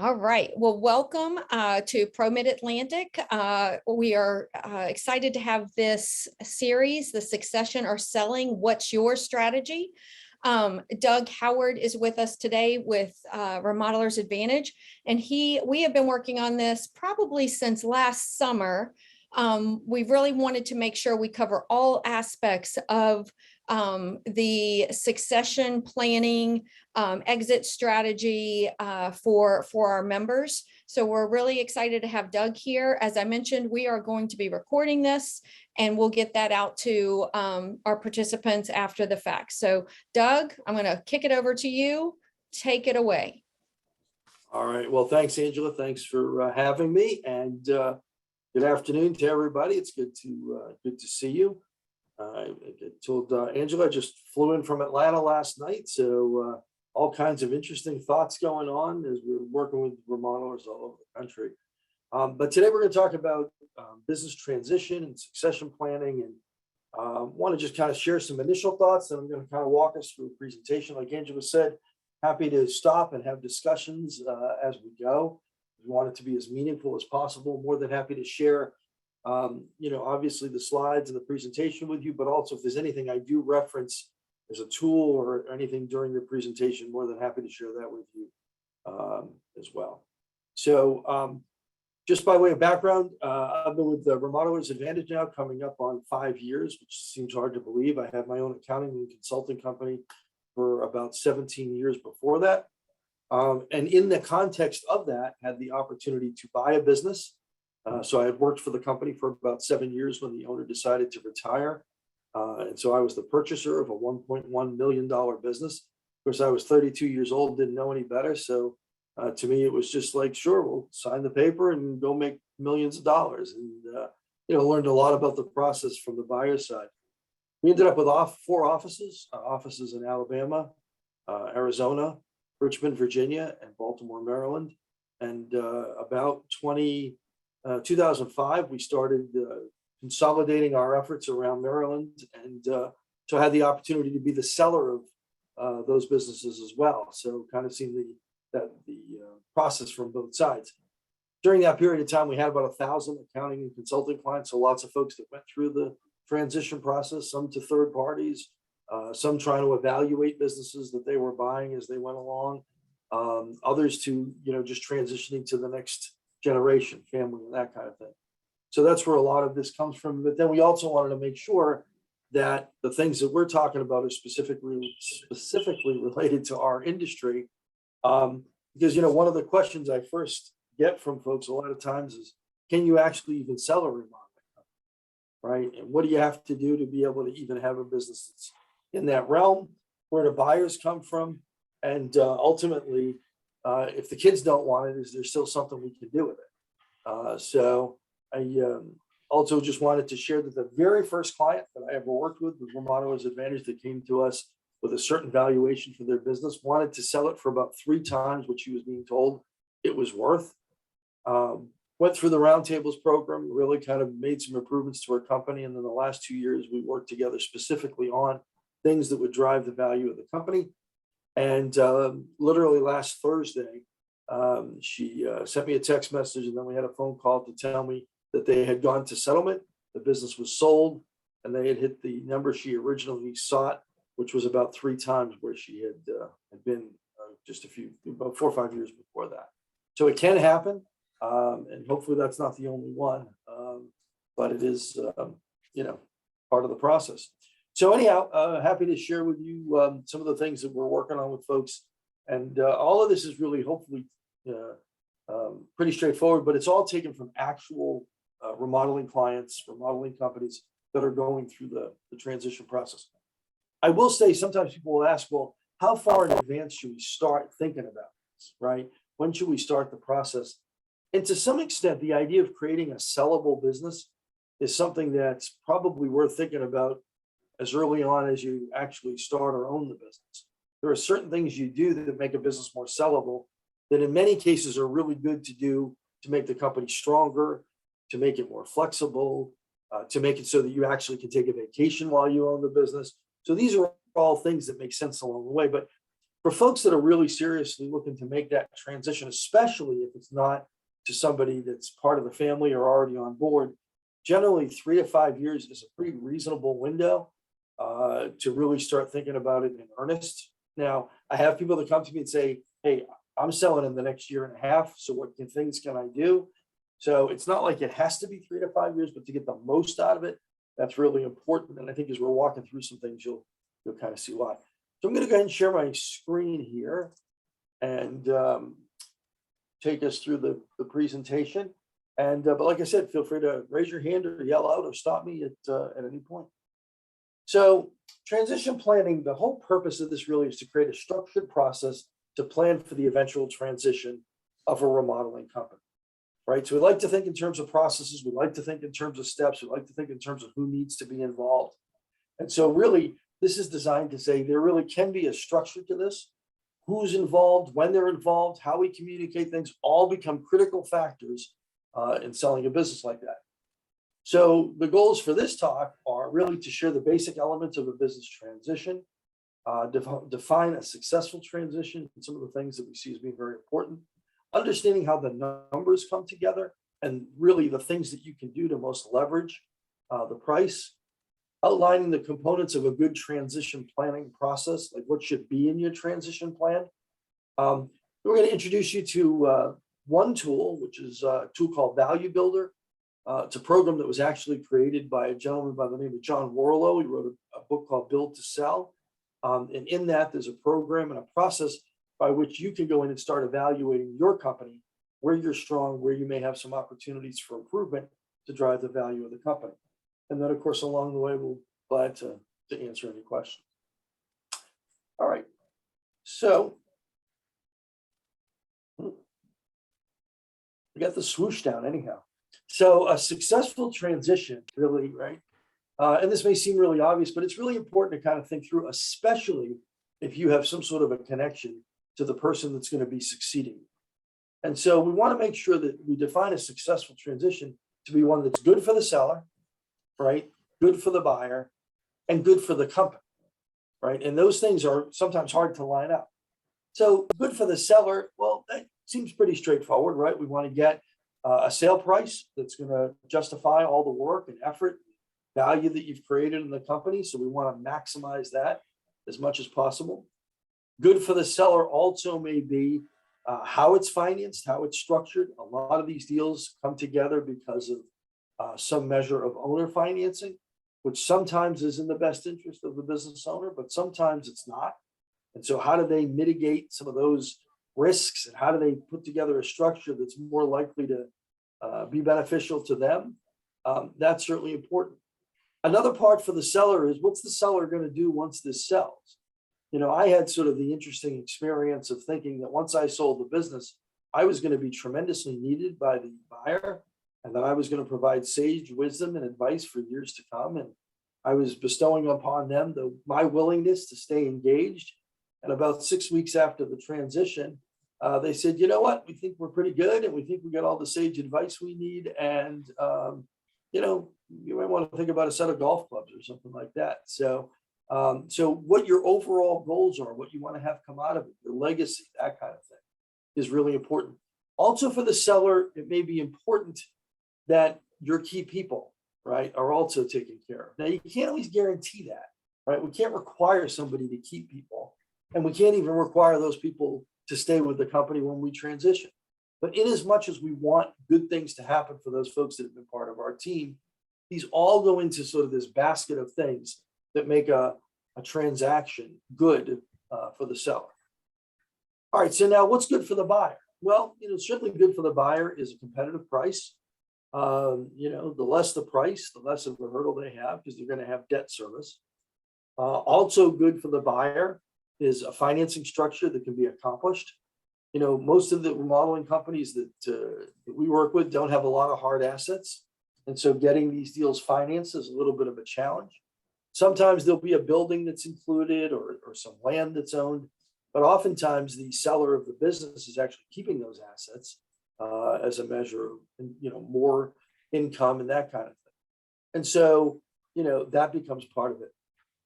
All right. Well, welcome to Pro Mid-Atlantic. We are excited to have this series, The Succession or Selling, What's Your Strategy? Doug Howard is with us today with Remodelers Advantage, and we have been working on this probably since last summer. We really wanted to make sure we cover all aspects of the succession planning, exit strategy for our members. So we're really excited to have Doug here. As I mentioned, we are going to be recording this and we'll get that out to our participants after the fact. So Doug, I'm going to kick it over to you. Take it away. All right. Well, thanks, Angela. Thanks for having me, and good afternoon to everybody. It's good to see you. I told Angela I just flew in from Atlanta last night, so all kinds of interesting thoughts going on as we're working with remodelers all over the country. But today we're going to talk about business transition and succession planning, and want to just kind of share some initial thoughts, and I'm going to kind of walk us through a presentation. Like Angela said, happy to stop and have discussions as we go. We want it to be as meaningful as possible. More than happy to share obviously the slides and the presentation with you, but also if there's anything I do reference as a tool or anything during your presentation, more than happy to share that with you as well. So just by way of background, I've been with the Remodelers Advantage now coming up on 5 years, which seems hard to believe. I had my own accounting and consulting company for about 17 years before that. And in the context of that, had the opportunity to buy a business. So I had worked for the company for about 7 years when the owner decided to retire. And so I was the purchaser of a $1.1 million business. Of course, I was 32 years old, didn't know any better. So to me, it was just like, sure, we'll sign the paper and go make millions of dollars. And, learned a lot about the process from the buyer side. We ended up with 4 offices in Alabama, Arizona, Richmond, Virginia, and Baltimore, Maryland. And about 2005, we started consolidating our efforts around Maryland, and so I had the opportunity to be the seller of those businesses as well. So kind of seen the process from both sides. During that period of time, we had about 1,000 accounting and consulting clients, so lots of folks that went through the transition process, some to third parties, some trying to evaluate businesses that they were buying as they went along, others to just transitioning to the next generation, family, and that kind of thing. So that's where a lot of this comes from. But then we also wanted to make sure that the things that we're talking about are specifically related to our industry. Because one of the questions I first get from folks a lot of times is, can you actually even sell a remodeling company, right? And what do you have to do to be able to even have a business that's in that realm? Where do buyers come from? And ultimately, if the kids don't want it, is there still something we can do with it? So I also just wanted to share that the very first client that I ever worked with Remodelers Advantage, that came to us with a certain valuation for their business, wanted to sell it for about 3 times what she was being told it was worth. Went through the Roundtables program, really kind of made some improvements to our company. And then the last 2 years, we worked together specifically on things that would drive the value of the company. And literally last Thursday, she sent me a text message, and then we had a phone call to tell me that they had gone to settlement. The business was sold, and they had hit the number she originally sought, which was about 3 times where she had been just about 4 or 5 years before that. So it can happen, and hopefully that's not the only one, but it is, part of the process. So anyhow, happy to share with you some of the things that we're working on with folks. And all of this is really hopefully pretty straightforward, but it's all taken from actual remodeling clients, remodeling companies that are going through the transition process. I will say sometimes people will ask, well, how far in advance should we start thinking about this, right? When should we start the process? And to some extent, the idea of creating a sellable business is something that's probably worth thinking about as early on as you actually start or own the business. There are certain things you do that make a business more sellable that in many cases are really good to do to make the company stronger, to make it more flexible, to make it so that you actually can take a vacation while you own the business. So these are all things that make sense along the way. But for folks that are really seriously looking to make that transition, especially if it's not to somebody that's part of the family or already on board, generally 3 to 5 years is a pretty reasonable window to really start thinking about it in earnest. Now, I have people that come to me and say, hey, I'm selling in the next year and a half, so what things can I do? So it's not like it has to be 3 to 5 years, but to get the most out of it, that's really important. And I think as we're walking through some things, you'll kind of see why. So I'm going to go ahead and share my screen here and take us through the presentation. And but like I said, feel free to raise your hand or yell out or stop me at any point. So transition planning, the whole purpose of this really is to create a structured process to plan for the eventual transition of a remodeling company, right? So we like to think in terms of processes. We like to think in terms of steps. We like to think in terms of who needs to be involved. And so really, this is designed to say there really can be a structure to this. Who's involved, when they're involved, how we communicate things, all become critical factors in selling a business like that. So the goals for this talk are really to share the basic elements of a business transition, define a successful transition, and some of the things that we see as being very important, understanding how the numbers come together, and really the things that you can do to most leverage the price, outlining the components of a good transition planning process, like what should be in your transition plan. We're going to introduce you to one tool, which is a tool called Value Builder. It's a program that was actually created by a gentleman by the name of John Warlow. He wrote a book called Build to Sell. And in that, there's a program and a process by which you can go in and start evaluating your company, where you're strong, where you may have some opportunities for improvement to drive the value of the company. And then, of course, along the way, we'll be glad to answer any questions. All right. So we got the swoosh down anyhow. So a successful transition, really, right? And this may seem really obvious, but it's really important to kind of think through, especially if you have some sort of a connection to the person that's going to be succeeding. And so we want to make sure that we define a successful transition to be one that's good for the seller, right? Good for the buyer, and good for the company, right? And those things are sometimes hard to line up. So good for the seller, well, that seems pretty straightforward, right? We want to get a sale price that's going to justify all the work and effort, value that you've created in the company. So we want to maximize that as much as possible. Good for the seller also may be how it's financed, how it's structured. A lot of these deals come together because of some measure of owner financing, which sometimes is in the best interest of the business owner, but sometimes it's not. And so how do they mitigate some of those risks, and how do they put together a structure that's more likely to be beneficial to them? That's certainly important. Another part for the seller is, what's the seller going to do once this sells? You know, I had sort of the interesting experience of thinking that once I sold the business, I was going to be tremendously needed by the buyer, and that I was going to provide sage wisdom and advice for years to come. And I was bestowing upon them my willingness to stay engaged. And about 6 weeks after the transition, they said, you know what, we think we're pretty good, and we think we got all the sage advice we need. And, you know, you might want to think about a set of golf clubs or something like that. So, so what your overall goals are, what you want to have come out of it, your legacy, that kind of thing is really important. Also for the seller, it may be important that your key people, right, are also taken care of. Now, you can't always guarantee that, right? We can't require somebody to keep people, and we can't even require those people to stay with the company when we transition. But in as much as we want good things to happen for those folks that have been part of our team, these all go into sort of this basket of things that make a transaction good for the seller. All right, so now what's good for the buyer? Well, you know, certainly good for the buyer is a competitive price. You know, the less the price, the less of a hurdle they have, because they're going to have debt service. Also good for the buyer is a financing structure that can be accomplished. You know, most of the remodeling companies that we work with don't have a lot of hard assets. And so getting these deals financed is a little bit of a challenge. Sometimes there'll be a building that's included or some land that's owned, but oftentimes the seller of the business is actually keeping those assets as a measure of, you know, more income and that kind of thing. And so, you know, that becomes part of it.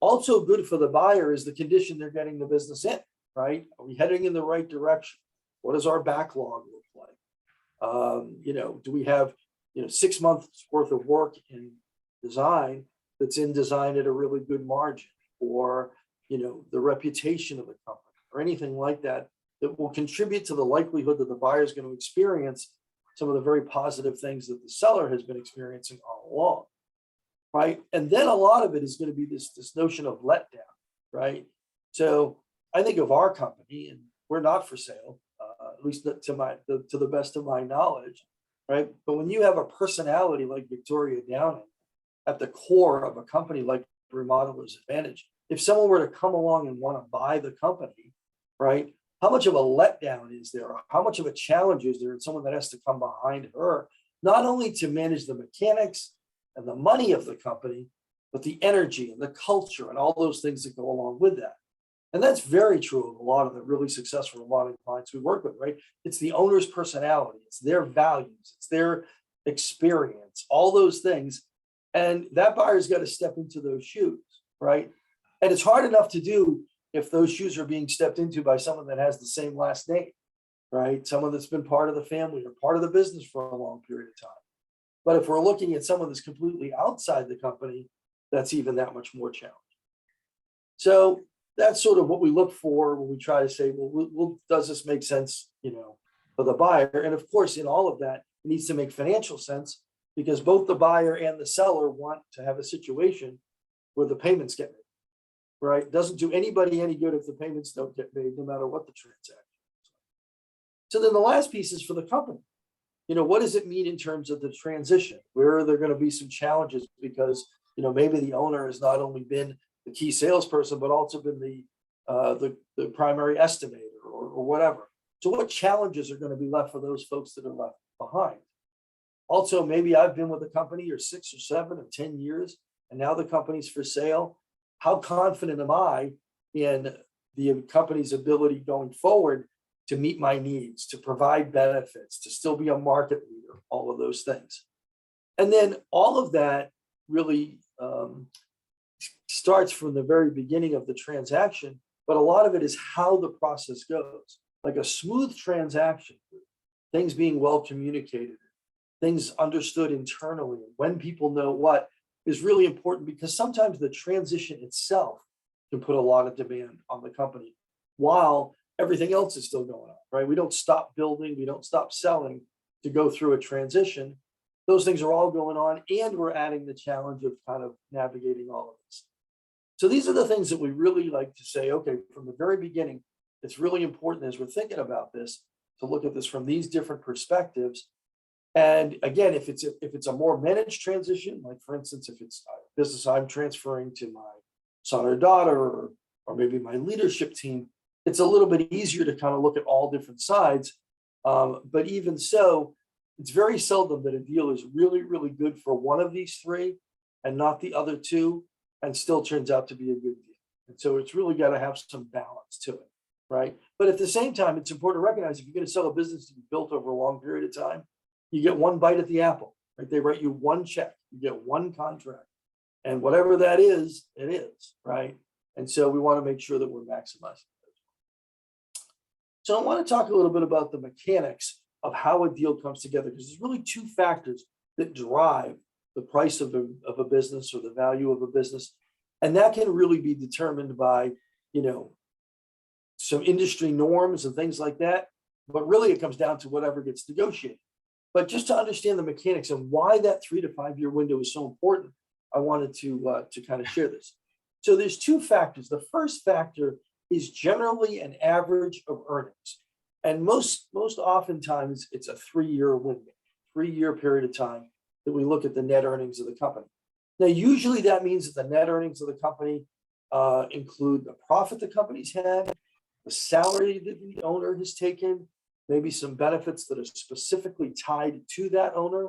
Also good for the buyer is the condition they're getting the business in, right? Are we heading in the right direction? What does our backlog look like? Do we have 6 months worth of work in design that's in design at a really good margin, or the reputation of the company, or anything like that that will contribute to the likelihood that the buyer is going to experience some of the very positive things that the seller has been experiencing all along, right? And then a lot of it is going to be this notion of letdown, right? So I think of our company, and we're not for sale, at least to the best of my knowledge, right? But when you have a personality like Victoria Downing at the core of a company like Remodelers Advantage, if someone were to come along and want to buy the company, right? How much of a letdown is there? How much of a challenge is there in someone that has to come behind her, not only to manage the mechanics and the money of the company, but the energy and the culture and all those things that go along with that? And that's very true of a lot of the really successful remodeling clients we work with, right? It's the owner's personality, it's their values, it's their experience, all those things. And that buyer's got to step into those shoes, right? And it's hard enough to do if those shoes are being stepped into by someone that has the same last name, right? Someone that's been part of the family or part of the business for a long period of time. But if we're looking at someone that's completely outside the company, that's even that much more challenging. So that's sort of what we look for when we try to say, well, does this make sense, for the buyer? And of course, in all of that, it needs to make financial sense, because both the buyer and the seller want to have a situation where the payments get made, right? It doesn't do anybody any good if the payments don't get made, no matter what the transaction is. So then the last piece is for the company. What does it mean in terms of the transition? Where are there going to be some challenges? Because, maybe the owner has not only been the key salesperson, but also been the primary estimator or whatever. So what challenges are going to be left for those folks that are left behind? Also, maybe I've been with the company or 6 or 7 or 10 years, and now the company's for sale. How confident am I in the company's ability going forward to meet my needs, to provide benefits, to still be a market leader, all of those things? And then all of that really starts from the very beginning of the transaction, but a lot of it is how the process goes. Like a smooth transaction, things being well communicated, things understood internally, and when people know what is really important, because sometimes the transition itself can put a lot of demand on the company while everything else is still going on, right? We don't stop building, we don't stop selling to go through a transition. Those things are all going on, and we're adding the challenge of kind of navigating all of this. So these are the things that we really like to say, okay, from the very beginning, it's really important as we're thinking about this to look at this from these different perspectives. And again, if it's a more managed transition, like for instance, if it's a business I'm transferring to my son or daughter, or maybe my leadership team, it's a little bit easier to kind of look at all different sides. But even so, it's very seldom that a deal is really, really good for one of these three and not the other two, and still turns out to be a good deal. And so it's really got to have some balance to it, right? But at the same time, it's important to recognize if you're going to sell a business to be built over a long period of time, you get one bite at the apple, right? They write you one check, you get one contract, and whatever that is, it is, right? And so we want to make sure that we're maximizing those. So I want to talk a little bit about the mechanics of how a deal comes together, because there's really 2 factors that drive the price of a business or the value of a business. And that can really be determined by, some industry norms and things like that. But really it comes down to whatever gets negotiated. But just to understand the mechanics and why that 3 to 5 year window is so important, I wanted to kind of share this. So there's 2 factors. The first factor is generally an average of earnings. And most oftentimes it's a 3-year window, 3-year period of time that we look at the net earnings of the company. Now, usually that means that the net earnings of the company include the profit the company's had, the salary that the owner has taken, maybe some benefits that are specifically tied to that owner,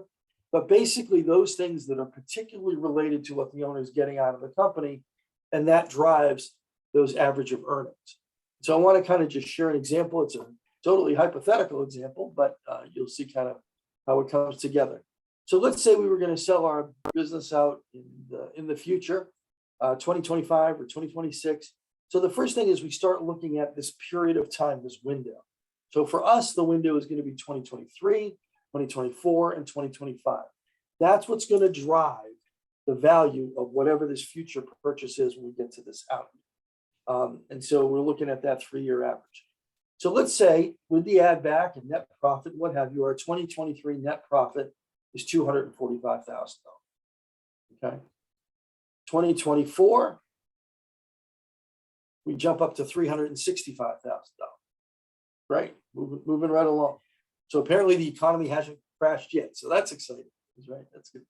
but basically those things that are particularly related to what the owner is getting out of the company, and that drives those average of earnings. So I want to kind of just share an example. It's a totally hypothetical example, but you'll see kind of how it comes together. So let's say we were going to sell our business out in the future, 2025 or 2026. So the first thing is we start looking at this period of time, this window. So for us, the window is going to be 2023, 2024, and 2025. That's what's going to drive the value of whatever this future purchase is when we get to this out. And so we're looking at that 3-year average. So let's say with the add back and net profit, what have you, our 2023 net profit is $245,000. Okay. 2024, we jump up to $365,000. Right? Moving right along. So apparently the economy hasn't crashed yet. So that's exciting. Right? That's good.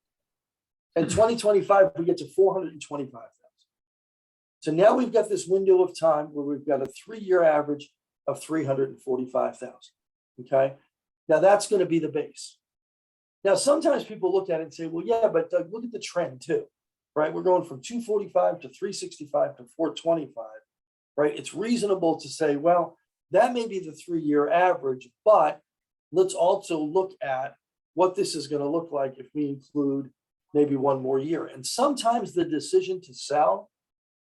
And 2025, we get to $425,000. So now we've got this window of time where we've got a 3-year average of $345,000. Okay. Now that's going to be the base. Now, sometimes people look at it and say, well, yeah, but Doug, look at the trend too, right? We're going from 245 to 365 to 425, right? It's reasonable to say, well, that may be the 3-year average, but let's also look at what this is going to look like if we include maybe one more year. And sometimes the decision to sell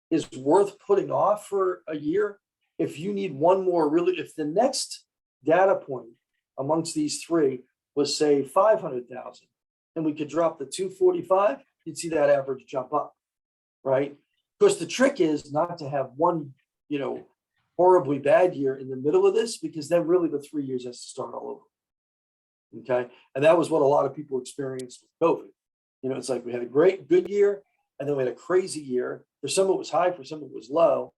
is worth putting off for a year. If you need one more, really, if the next data point amongst these three was say 500,000 and we could drop the 245, you'd see that average jump up, right? Because the trick is not to have one, horribly bad year in the middle of this, because then really the 3 years has to start all over. Okay. And that was what a lot of people experienced with COVID. It's like we had a good year, and then we had a crazy year. For some it was high, for some it was low.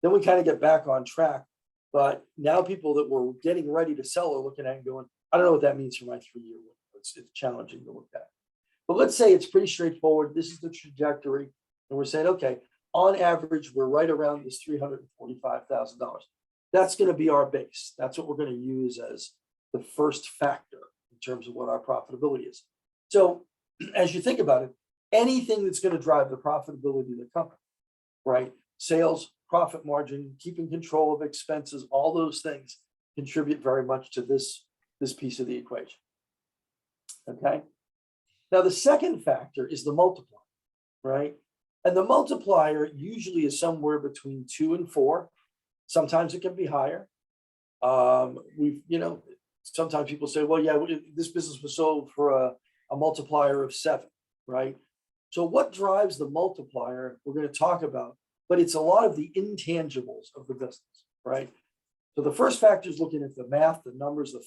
Then we kind of get back on track. But now people that were getting ready to sell are looking at it and going, I don't know what that means for my 3-year window. It's challenging to look at. But let's say it's pretty straightforward. This is the trajectory. And we're saying, okay, on average, we're right around this $345,000. That's going to be our base. That's what we're going to use as the first factor in terms of what our profitability is. So as you think about it, anything that's going to drive the profitability of the company, right? Sales, profit margin, keeping control of expenses, all those things contribute very much to this piece of the equation. Okay. Now, the second factor is the multiplier, right? And the multiplier usually is somewhere between 2 and 4. Sometimes it can be higher. Sometimes people say, well, yeah, this business was sold for a multiplier of 7, right? So what drives the multiplier, we're going to talk about, but it's a lot of the intangibles of the business, right? So the first factor is looking at the math, the numbers, the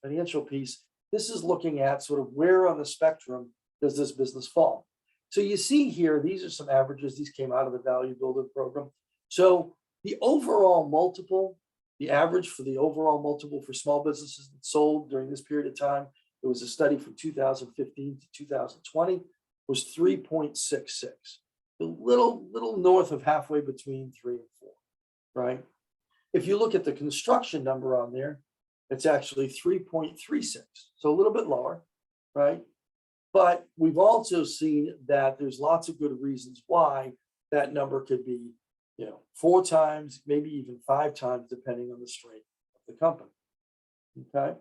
financial piece. This is looking at sort of where on the spectrum does this business fall. So you see here, these are some averages. These came out of the Value Builder program. So the overall multiple, the average for the overall multiple for small businesses that sold during this period of time, it was a study from 2015 to 2020, was 3.66, a little north of halfway between 3 and 4, right? If you look at the construction number on there, it's actually 3.36, so a little bit lower, right? But we've also seen that there's lots of good reasons why that number could be, 4 times, maybe even 5 times, depending on the strength of the company. Okay.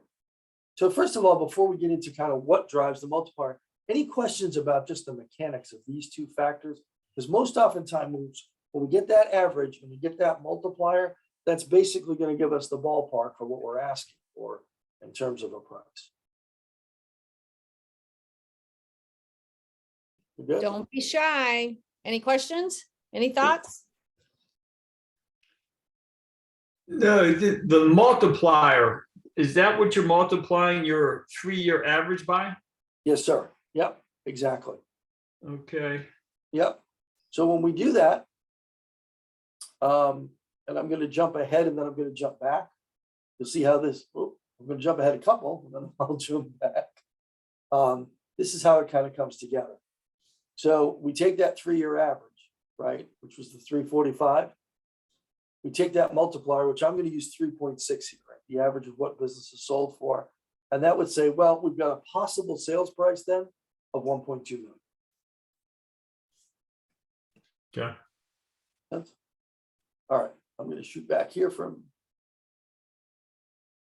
So first of all, before we get into kind of what drives the multiplier, any questions about just the mechanics of these two factors? Because most oftentimes when we get that average and we get that multiplier, that's basically going to give us the ballpark for what we're asking for in terms of a price. Good? Don't be shy. Any questions? Any thoughts? No, the multiplier, is that what you're multiplying your 3-year average by? Yes, sir. Yep, exactly. Okay. Yep. So when we do that, and I'm going to jump ahead and then I'm going to jump back. You'll see how this, I'm going to jump ahead a couple and then I'll jump back. This is how it kind of comes together. So we take that 3-year average, right, which was the 345. We take that multiplier, which I'm going to use 3.6 here, right, the average of what business is sold for. And that would say, well, we've got a possible sales price then of 1.2 million. Okay. All right, I'm going to shoot back here from.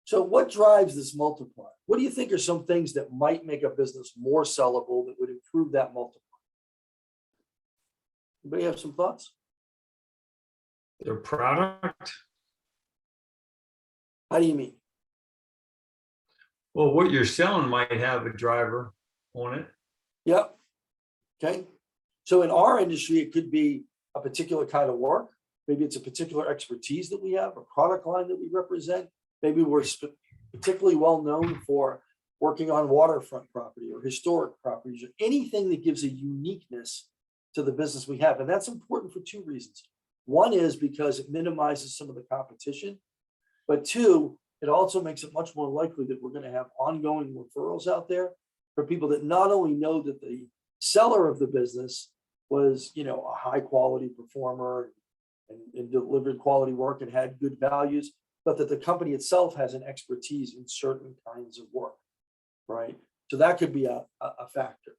So what drives this multiplier? What do you think are some things that might make a business more sellable that would improve that multiplier? Anybody have some thoughts? Their product? How do you mean? Well, what you're selling might have a driver on it. Yep. Okay. So in our industry, it could be a particular kind of work. Maybe it's a particular expertise that we have, a product line that we represent. Maybe we're particularly well known for working on waterfront property or historic properties or anything that gives a uniqueness to the business we have. And that's important for two reasons. One is because it minimizes some of the competition, but two, it also makes it much more likely that we're going to have ongoing referrals out there for people that not only know that the seller of the business was, a high quality performer and delivered quality work and had good values, but that the company itself has an expertise in certain kinds of work, right? So that could be a factor.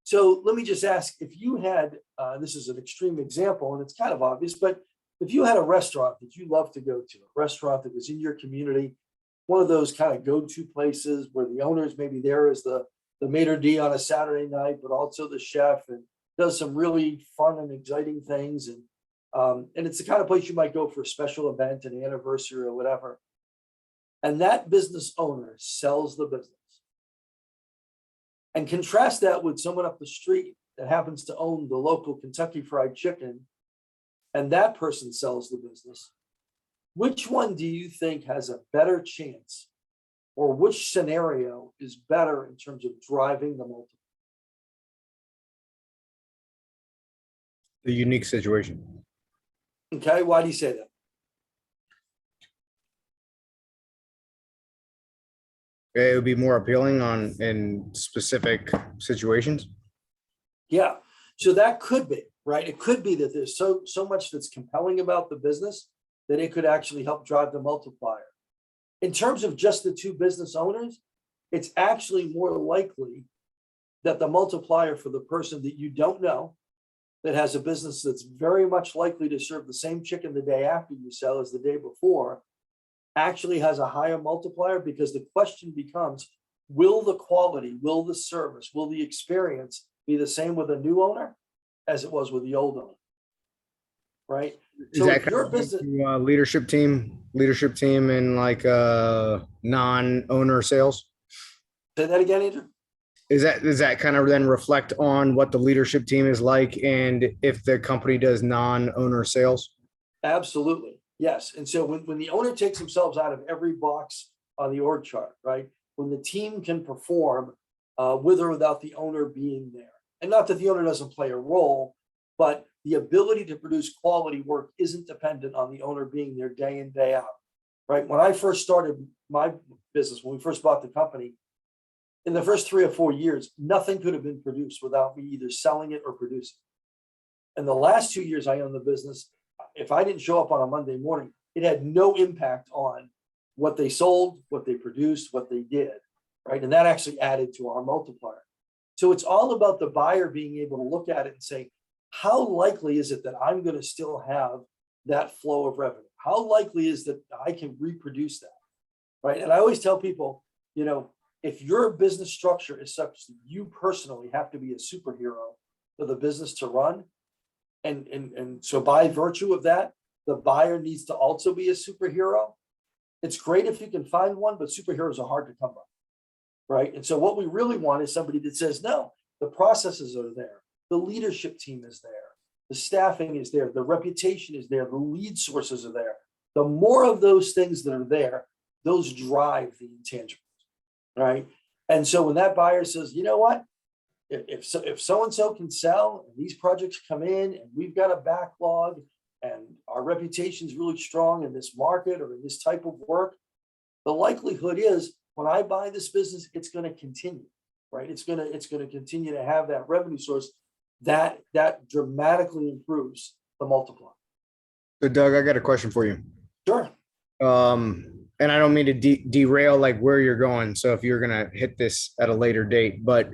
So let me just ask, if you had, this is an extreme example and it's kind of obvious, but if you had a restaurant that you love to go to, a restaurant that was in your community, one of those kind of go-to places where the owner's maybe there as the maitre d' on a Saturday night, but also the chef, and does some really fun and exciting things. And it's the kind of place you might go for a special event, an anniversary or whatever. And that business owner sells the business. And contrast that with someone up the street that happens to own the local Kentucky Fried Chicken, and that person sells the business. Which one do you think has a better chance, or which scenario is better in terms of driving the multiple? The unique situation. Okay, why do you say that? It would be more appealing in specific situations. Yeah, so that could be, right? It could be that there's so much that's compelling about the business that it could actually help drive the multiplier. In terms of just the two business owners, it's actually more likely that the multiplier for the person that you don't know, that has a business that's very much likely to serve the same chicken the day after you sell as the day before, actually has a higher multiplier, because the question becomes, will the quality, will the service, will the experience be the same with a new owner as it was with the old owner? Right? Is So that if your business, leadership team and like non-owner sales? say that again, Andrew? Does that kind of then reflect on what the leadership team is like, and if the company does non-owner sales? Absolutely. Yes. And so when the owner takes themselves out of every box on the org chart, right? When the team can perform with or without the owner being there, and not that the owner doesn't play a role, but the ability to produce quality work isn't dependent on the owner being there day in, day out, right? When I first started my business, when we first bought the company, in the first 3 or 4 years, nothing could have been produced without me either selling it or producing it. And the last 2 years I owned the business, if I didn't show up on a Monday morning, it had no impact on what they sold, what they produced, what they did, right? And that actually added to our multiplier. So it's all about the buyer being able to look at it and say, how likely is it that I'm going to still have that flow of revenue? How likely is that I can reproduce that, right? And I always tell people, if your business structure is such that you personally have to be a superhero for the business to run, and so by virtue of that, the buyer needs to also be a superhero. It's great if you can find one, but superheroes are hard to come by, right? And so what we really want is somebody that says, no, the processes are there, the leadership team is there, the staffing is there, the reputation is there, the lead sources are there. The more of those things that are there, those drive the intangibles, right? And so when that buyer says, you know what, if so-and-so can sell and these projects come in and we've got a backlog and our reputation is really strong in this market or in this type of work, the likelihood is when I buy this business, it's going to continue, right? It's going to continue to have that revenue source that dramatically improves the multiplier. So Doug, I got a question for you. Sure. And I don't mean to derail like where you're going. So if you're going to hit this at a later date, but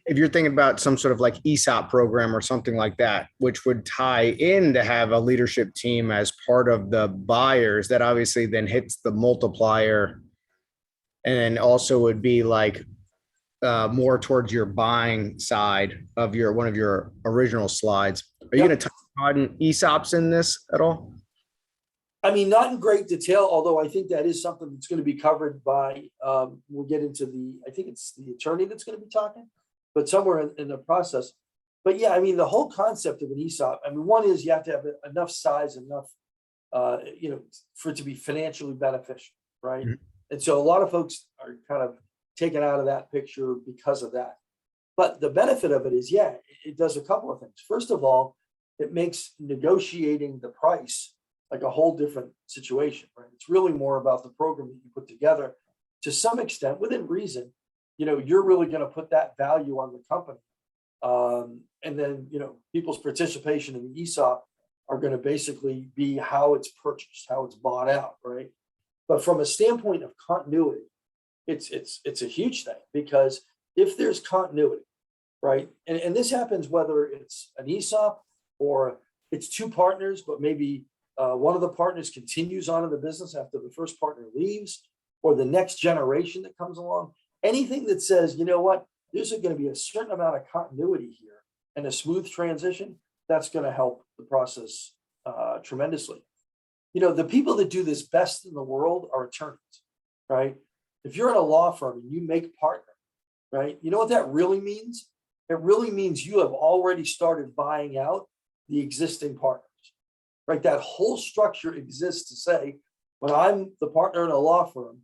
if you're thinking about some sort of like ESOP program or something like that, which would tie in to have a leadership team as part of the buyers, that obviously then hits the multiplier, and also would be like more towards your buying side of one of your original slides. Are you going to touch on ESOPs in this at all? I mean, not in great detail, although I think that is something that's going to be covered by, we'll get into I think it's the attorney that's going to be talking, but somewhere in the process. But yeah, I mean, the whole concept of an ESOP, I mean, one is you have to have enough size, enough, for it to be financially beneficial, right? Mhm. And so a lot of folks are kind of taken out of that picture because of that. But the benefit of it is, yeah, it does a couple of things. First of all, it makes negotiating the price like a whole different situation, right? It's really more about the program that you put together to some extent within reason. You're really going to put that value on the company. And then, people's participation in the ESOP are going to basically be how it's purchased, how it's bought out, right? But from a standpoint of continuity, it's a huge thing, because if there's continuity, right? And this happens whether it's an ESOP or it's two partners, but maybe one of the partners continues on in the business after the first partner leaves, or the next generation that comes along. Anything that says, you know what, there's going to be a certain amount of continuity here and a smooth transition, that's going to help the process tremendously. The people that do this best in the world are attorneys, right? If you're in a law firm and you make partner, right? You know what that really means? It really means you have already started buying out the existing partners, right? That whole structure exists to say, when I'm the partner in a law firm,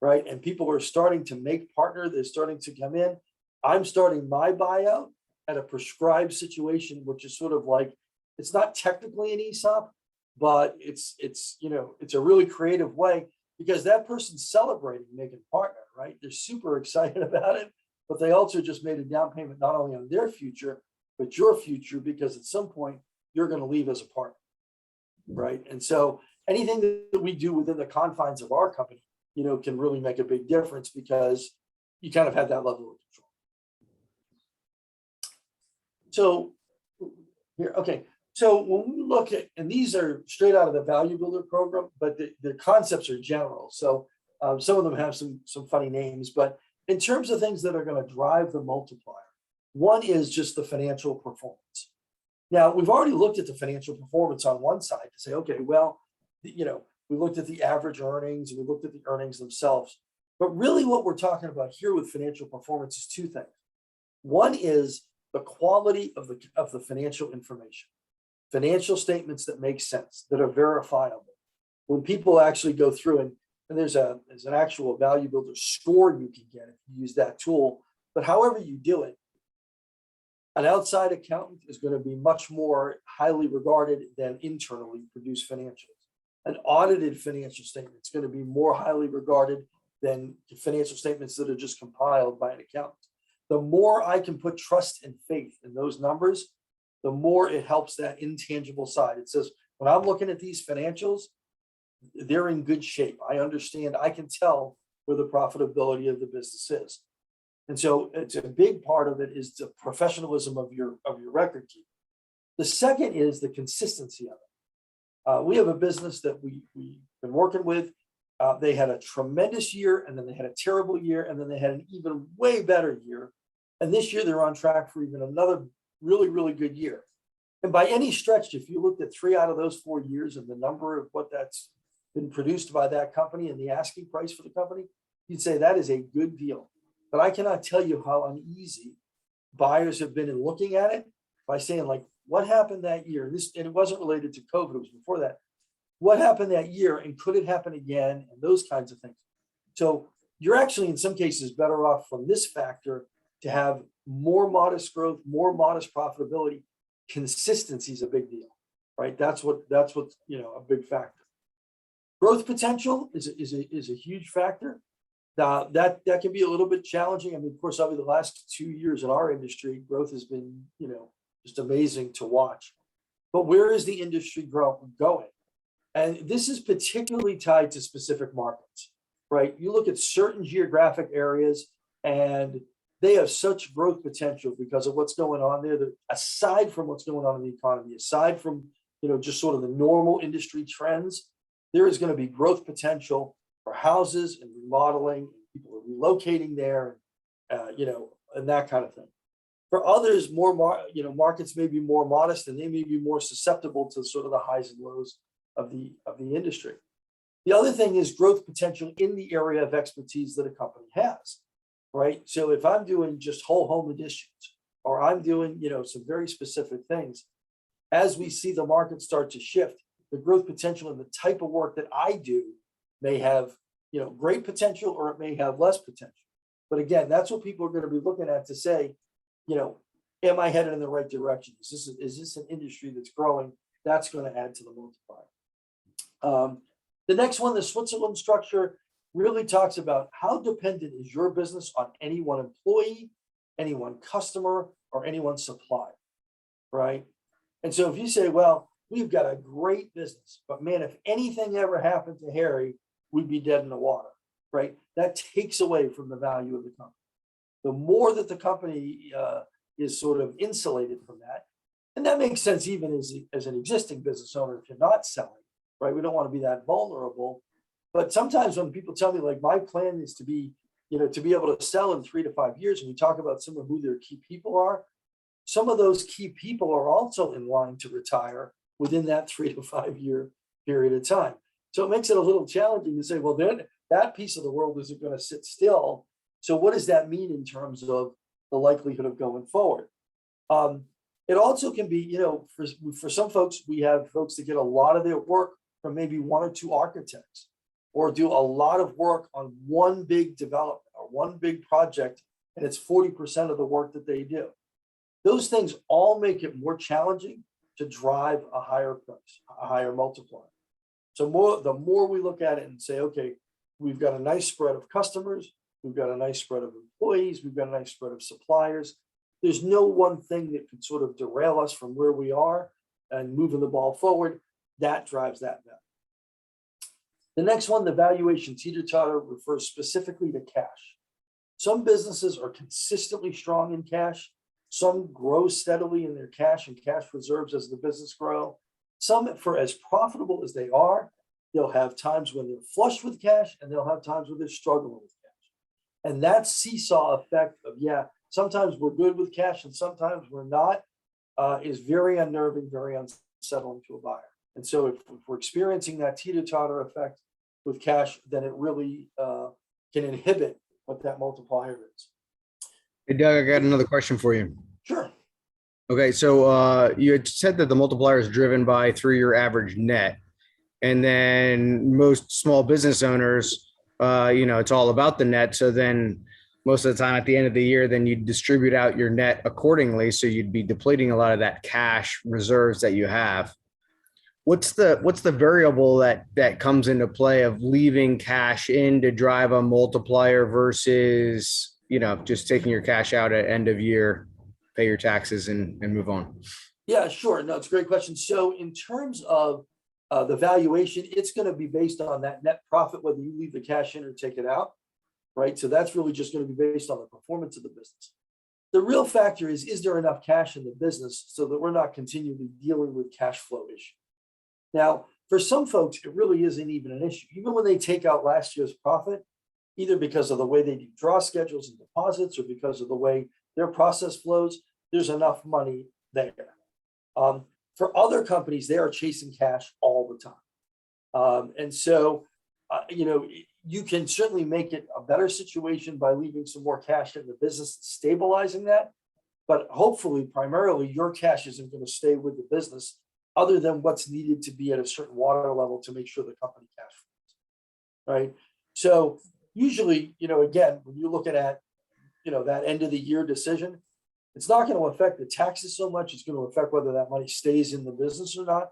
right, and people are starting to make partner, they're starting to come in, I'm starting my buyout at a prescribed situation, which is sort of like, it's not technically an ESOP, but it's a really creative way, because that person's celebrating making partner, right? They're super excited about it, but they also just made a down payment not only on their future, but your future, because at some point you're going to leave as a partner, right? And so anything that we do within the confines of our company, can really make a big difference, because you kind of have that level of control. So here, okay. So when we look at, and these are straight out of the Value Builder program, but the concepts are general. So some of them have some funny names, but in terms of things that are going to drive the multiplier, one is just the financial performance. Now, we've already looked at the financial performance on one side to say, okay, well, we looked at the average earnings and we looked at the earnings themselves. But really what we're talking about here with financial performance is two things. One is the quality of the financial information, financial statements that make sense, that are verifiable. When people actually go through and there's an actual Value Builder score you can get if you use that tool, but however you do it, an outside accountant is going to be much more highly regarded than internally produced financials. An audited financial statement is going to be more highly regarded than financial statements that are just compiled by an accountant. The more I can put trust and faith in those numbers, the more it helps that intangible side. It says, when I'm looking at these financials, they're in good shape. I understand, I can tell where the profitability of the business is. And so it's a big part of it is the professionalism of your record keeping. The second is the consistency of it. We have a business that we've been working with. They had a tremendous year, and then they had a terrible year, and then they had an even way better year. And this year they're on track for even another really, really good year. And by any stretch, if you looked at 3 out of those 4 years and the number of what that's been produced by that company and the asking price for the company, you'd say that is a good deal. But I cannot tell you how uneasy buyers have been in looking at it by saying, like, what happened that year? And it wasn't related to COVID, it was before that. What happened that year, and could it happen again? And those kinds of things. So you're actually in some cases better off from this factor to have more modest growth, more modest profitability. Consistency is a big deal, right? That's what a big factor. Growth potential is a huge factor. That can be a little bit challenging. I mean, of course, over the last 2 years in our industry, growth has been, just amazing to watch. But where is the industry going? And this is particularly tied to specific markets, right? You look at certain geographic areas and they have such growth potential because of what's going on there, that aside from what's going on in the economy, aside from, just sort of the normal industry trends, there is going to be growth potential for houses and remodeling, and people are relocating there, and that kind of thing. For others, markets may be more modest and they may be more susceptible to sort of the highs and lows of the industry. The other thing is growth potential in the area of expertise that a company has, right? So if I'm doing just whole home additions, or I'm doing, some very specific things, as we see the market start to shift, the growth potential in the type of work that I do may have, great potential, or it may have less potential. But again, that's what people are going to be looking at to say, am I headed in the right direction? Is this an industry that's growing? That's going to add to the multiplier. The next one, the Switzerland structure, really talks about how dependent is your business on any one employee, any one customer, or any one supplier, right? And so if you say, well, we've got a great business, but man, if anything ever happened to Harry, we'd be dead in the water, right? That takes away from the value of the company. The more that the company is sort of insulated from that, and that makes sense even as an existing business owner if you're not selling, right? We don't want to be that vulnerable. But sometimes when people tell me, like, my plan is to be, to be able to sell in 3 to 5 years, and we talk about some of who their key people are, some of those key people are also in line to retire within that 3 to 5 year period of time. So it makes it a little challenging to say, well, then that piece of the world isn't going to sit still. So what does that mean in terms of the likelihood of going forward? It also can be, for some folks, we have folks that get a lot of their work from maybe 1 or 2 architects, or do a lot of work on one big development or one big project, and it's 40% of the work that they do. Those things all make it more challenging to drive a higher price, a higher multiplier. So the more we look at it and say, okay, we've got a nice spread of customers, we've got a nice spread of employees, we've got a nice spread of suppliers. There's no one thing that can sort of derail us from where we are and moving the ball forward. That drives that value. The next one, the valuation teeter-totter, refers specifically to cash. Some businesses are consistently strong in cash. Some grow steadily in their cash and cash reserves as the business grow. Some, for as profitable as they are, they'll have times when they're flush with cash, and they'll have times when they're struggling with cash. And that seesaw effect of, sometimes we're good with cash and sometimes we're not, is very unnerving, very unsettling to a buyer. And so if we're experiencing that teeter-totter effect with cash, then it really can inhibit what that multiplier is. Hey, Doug, I got another question for you. Sure. Okay, so you had said that the multiplier is driven by 3-year average net. And then most small business owners, it's all about the net. So then most of the time at the end of the year, then you distribute out your net accordingly. So you'd be depleting a lot of that cash reserves that you have. What's the variable that comes into play of leaving cash in to drive a multiplier versus, just taking your cash out at end of year, pay your taxes and move on? Yeah, sure. No, it's a great question. So in terms of the valuation, it's going to be based on that net profit, whether you leave the cash in or take it out, right? So that's really just going to be based on the performance of the business. The real factor is there enough cash in the business so that we're not continually dealing with cash flow issues? Now, for some folks, it really isn't even an issue. Even when they take out last year's profit, either because of the way they do draw schedules and deposits or because of the way their process flows, there's enough money there. For other companies, they are chasing cash all the time. And so, you can certainly make it a better situation by leaving some more cash in the business, stabilizing that. But hopefully, primarily, your cash isn't going to stay with the business other than what's needed to be at a certain water level to make sure the company cash flows, right? So usually, again, when you're looking at, that end of the year decision, it's not going to affect the taxes so much. It's going to affect whether that money stays in the business or not.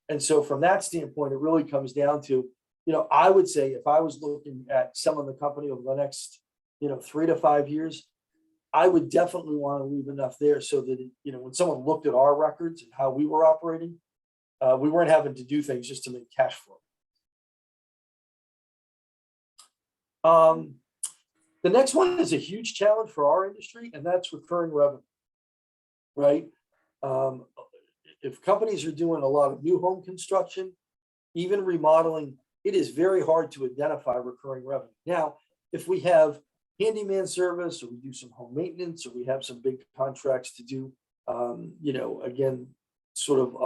And so from that standpoint, it really comes down to, I would say if I was looking at selling the company over the next, 3 to 5 years, I would definitely want to leave enough there so that, when someone looked at our records and how we were operating, we weren't having to do things just to make cash flow. The next one is a huge challenge for our industry, and that's recurring revenue, right? If companies are doing a lot of new home construction, even remodeling, it is very hard to identify recurring revenue. Now, if we have, handyman service, or we do some home maintenance, or we have some big contracts to do, again, sort of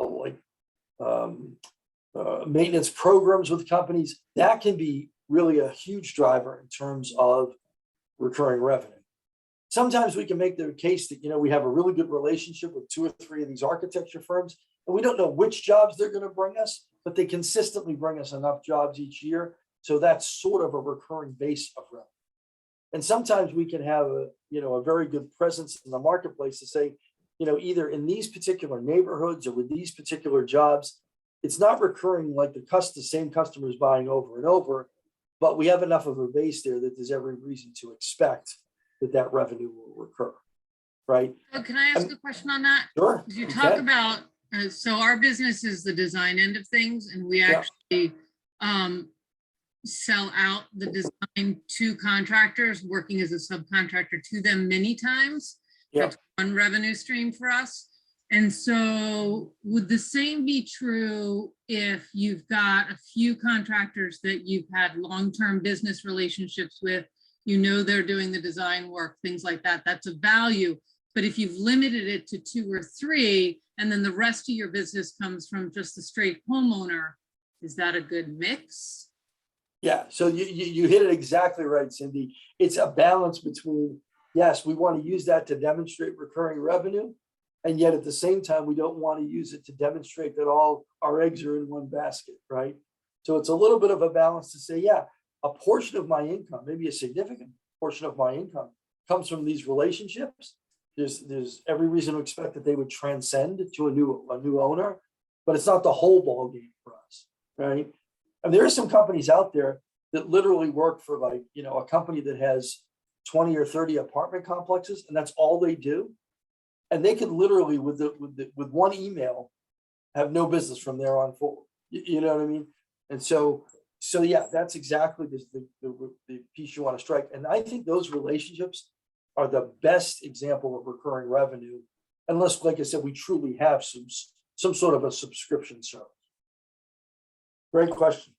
maintenance programs with companies, that can be really a huge driver in terms of recurring revenue. Sometimes we can make the case that, we have a really good relationship with 2 or 3 of these architecture firms, and we don't know which jobs they're going to bring us, but they consistently bring us enough jobs each year. So that's sort of a recurring base of revenue. And sometimes we can have a very good presence in the marketplace to say, either in these particular neighborhoods or with these particular jobs, it's not recurring like the same customers buying over and over, but we have enough of a base there that there's every reason to expect that revenue will recur, right? Oh, can I ask a question on that? Sure. You talk about, so our business is the design end of things, and we actually sell out the design to contractors, working as a subcontractor to them many times. Yeah. That's one revenue stream for us. And so would the same be true if you've got a few contractors that you've had long-term business relationships with, they're doing the design work, things like that, that's a value. But if you've limited it to 2 or 3, and then the rest of your business comes from just a straight homeowner, is that a good mix? Yeah, so you hit it exactly right, Cindy. It's a balance between, yes, we want to use that to demonstrate recurring revenue, and yet at the same time, we don't want to use it to demonstrate that all our eggs are in one basket, right? So it's a little bit of a balance to say, yeah, a portion of my income, maybe a significant portion of my income, comes from these relationships. There's every reason to expect that they would transcend to a new owner, but it's not the whole ball game for us, right? And there are some companies out there that literally work for a company that has 20 or 30 apartment complexes, and that's all they do. And they could literally, with one email, have no business from there on forward. You know what I mean? And so yeah, that's exactly the piece you want to strike. And I think those relationships are the best example of recurring revenue, unless, like I said, we truly have some sort of a subscription service. Great question.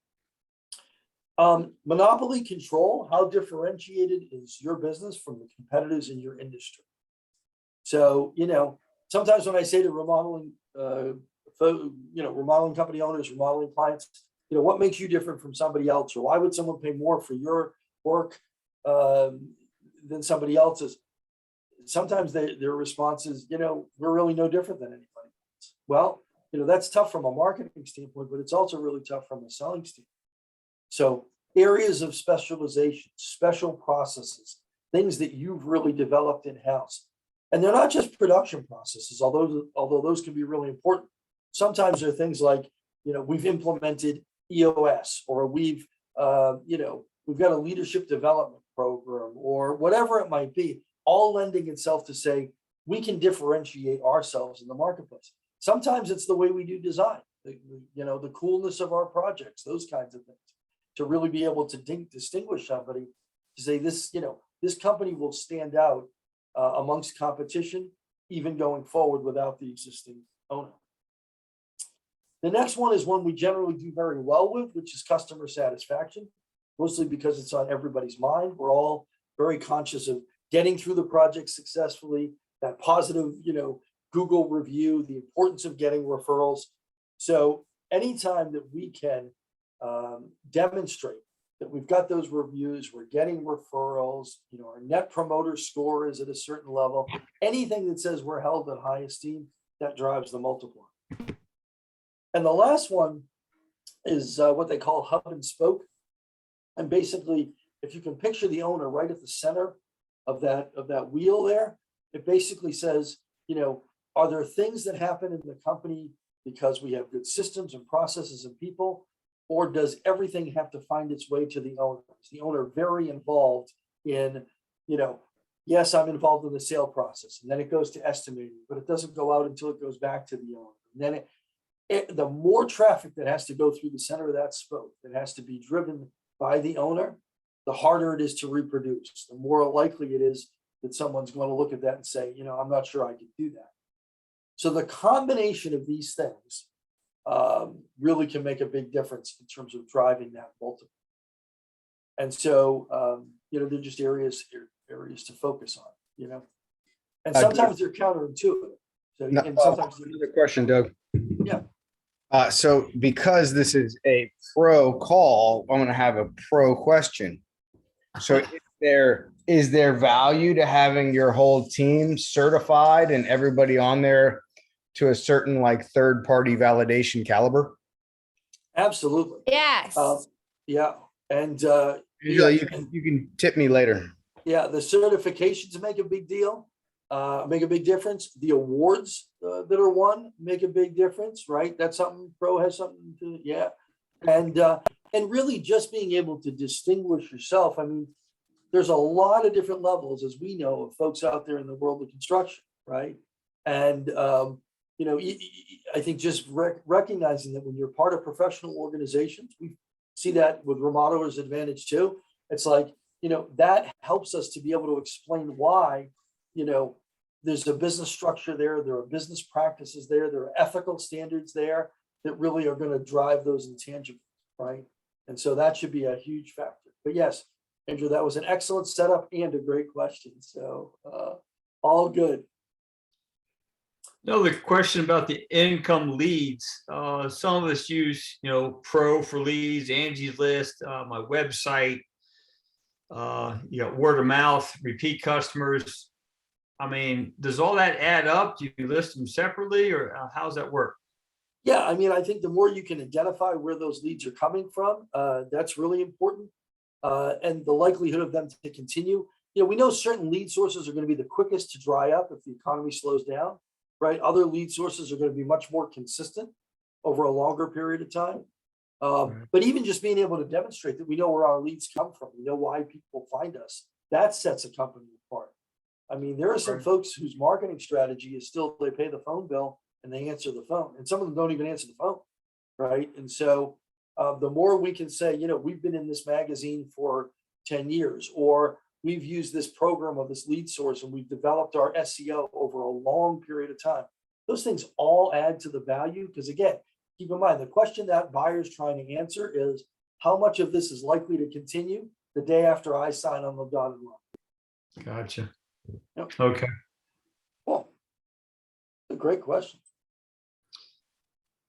Monopoly control, how differentiated is your business from the competitors in your industry? So, sometimes when I say to remodeling company owners, remodeling clients, what makes you different from somebody else? Or why would someone pay more for your work than somebody else's? Sometimes their response is, we're really no different than anybody else. Well, that's tough from a marketing standpoint, but it's also really tough from a selling standpoint. So areas of specialization, special processes, things that you've really developed in-house. And they're not just production processes, although those can be really important. Sometimes they're things like, we've implemented EOS, or we've got a leadership development program, or whatever it might be, all lending itself to say, we can differentiate ourselves in the marketplace. Sometimes it's the way we do design, the coolness of our projects, those kinds of things, to really be able to distinguish somebody, to say this company will stand out amongst competition, even going forward without the existing owner. The next one is one we generally do very well with, which is customer satisfaction, mostly because it's on everybody's mind. We're all very conscious of getting through the project successfully, that positive, Google review, the importance of getting referrals. So anytime that we can demonstrate that we've got those reviews, we're getting referrals, our net promoter score is at a certain level, anything that says we're held in high esteem, that drives the multiplier. And the last one is what they call hub and spoke. And basically, if you can picture the owner right at the center of that wheel there, it basically says, are there things that happen in the company because we have good systems and processes and people, or does everything have to find its way to the owner? Is the owner very involved in, yes, I'm involved in the sale process, and then it goes to estimating, but it doesn't go out until it goes back to the owner. And then the more traffic that has to go through the center of that spoke, that has to be driven by the owner, the harder it is to reproduce, the more likely it is that someone's going to look at that and say, I'm not sure I can do that. So the combination of these things really can make a big difference in terms of driving that multiple. And so, they're just areas to focus on, and Doug. sometimes they're counterintuitive. So, No, and sometimes, another question, Doug. Yeah. So because this is a pro call, I'm going to have a pro question. So is there value to having your whole team certified and everybody on there to a certain like third party validation caliber? absolutely. Yes. Yeah. And, Angela, you can tip me later. yeah, the certifications make a big deal, make a big difference. The awards that are won make a big difference, right? That's something pro has something to, yeah. And really just being able to distinguish yourself. I mean, there's a lot of different levels, as we know, of folks out there in the world of construction, right? And, I think just recognizing that when you're part of professional organizations, we see that with Remodelers Advantage too. It's like, that helps us to be able to explain why, there's a business structure there are business practices there are ethical standards there that really are going to drive those intangibles, right? And so that should be a huge factor. But yes, Andrew, that was an excellent setup and a great question. So all good. Another question about the income leads. Some of us use, Pro for leads, Angie's List, my website, word of mouth, repeat customers. I mean, does all that add up? Do you list them separately, or how's that work? Yeah, I mean, I think the more you can identify where those leads are coming from, that's really important. And the likelihood of them to continue. We know certain lead sources are going to be the quickest to dry up if the economy slows down, right? Other lead sources are going to be much more consistent over a longer period of time. But even just being able to demonstrate that we know where our leads come from, we know why people find us, that sets a company apart. I mean, there are some folks whose marketing strategy is still they pay the phone bill and they answer the phone, and some of them don't even answer the phone, right? And so the more we can say, we've been in this magazine for 10 years, or we've used this program of this lead source and we've developed our SEO over a long period of time. Those things all add to the value, because again, keep in mind, the question that buyer's trying to answer is how much of this is likely to continue the day after I sign on the dotted line. Gotcha. Yep. Okay. Well, a great question.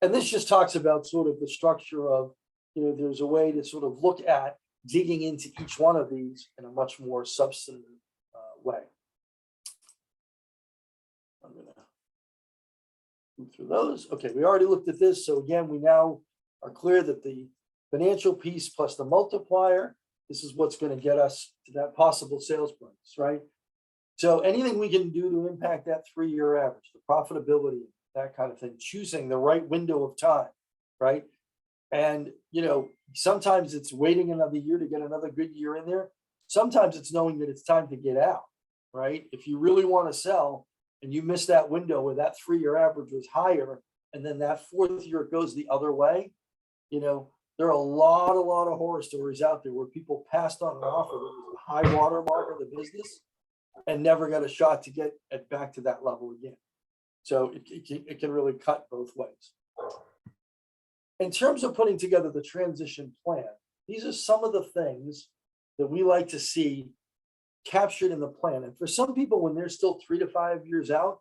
And this just talks about sort of the structure of, there's a way to sort of look at digging into each one of these in a much more substantive way. I'm going to move through those. Okay, we already looked at this. So again, we now are clear that the financial piece plus the multiplier, this is what's going to get us to that possible sales price, right? So anything we can do to impact that 3-year average, the profitability, that kind of thing, choosing the right window of time, right? And, sometimes it's waiting another year to get another good year in there. Sometimes it's knowing that it's time to get out, right? If you really want to sell and you miss that window where that 3-year average was higher, and then that 4th year it goes the other way, there are a lot of horror stories out there where people passed on an offer that was the high water mark of the business and never got a shot to get it back to that level again. So it can really cut both ways. In terms of putting together the transition plan, these are some of the things that we like to see captured in the plan. And for some people, when they're still 3 to 5 years out,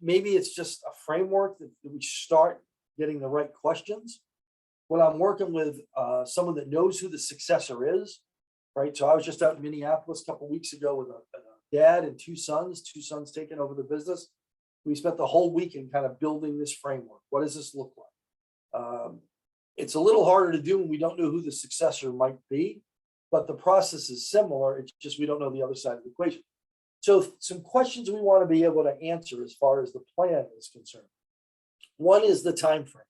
maybe it's just a framework that we start getting the right questions. When I'm working with someone that knows who the successor is, right? So I was just out in Minneapolis a couple of weeks ago with a dad and 2 sons taking over the business. We spent the whole weekend kind of building this framework. What does this look like? It's a little harder to do when we don't know who the successor might be, but the process is similar. It's just we don't know the other side of the equation. So some questions we want to be able to answer as far as the plan is concerned. One is the time frame.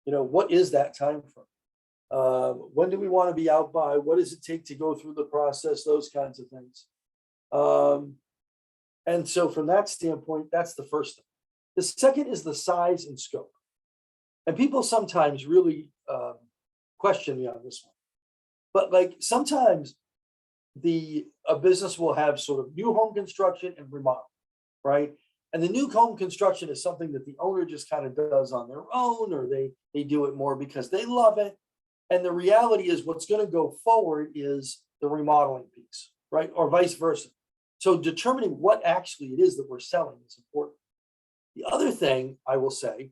What is that time frame? When do we want to be out by? What does it take to go through the process? Those kinds of things. And so from that standpoint, that's the first thing. The second is the size and scope. And people sometimes really question me on this one. But like sometimes a business will have sort of new home construction and remodel, right? And the new home construction is something that the owner just kind of does on their own, or they do it more because they love it. And the reality is what's going to go forward is the remodeling piece, right? Or vice versa. So determining what actually it is that we're selling is important. The other thing I will say,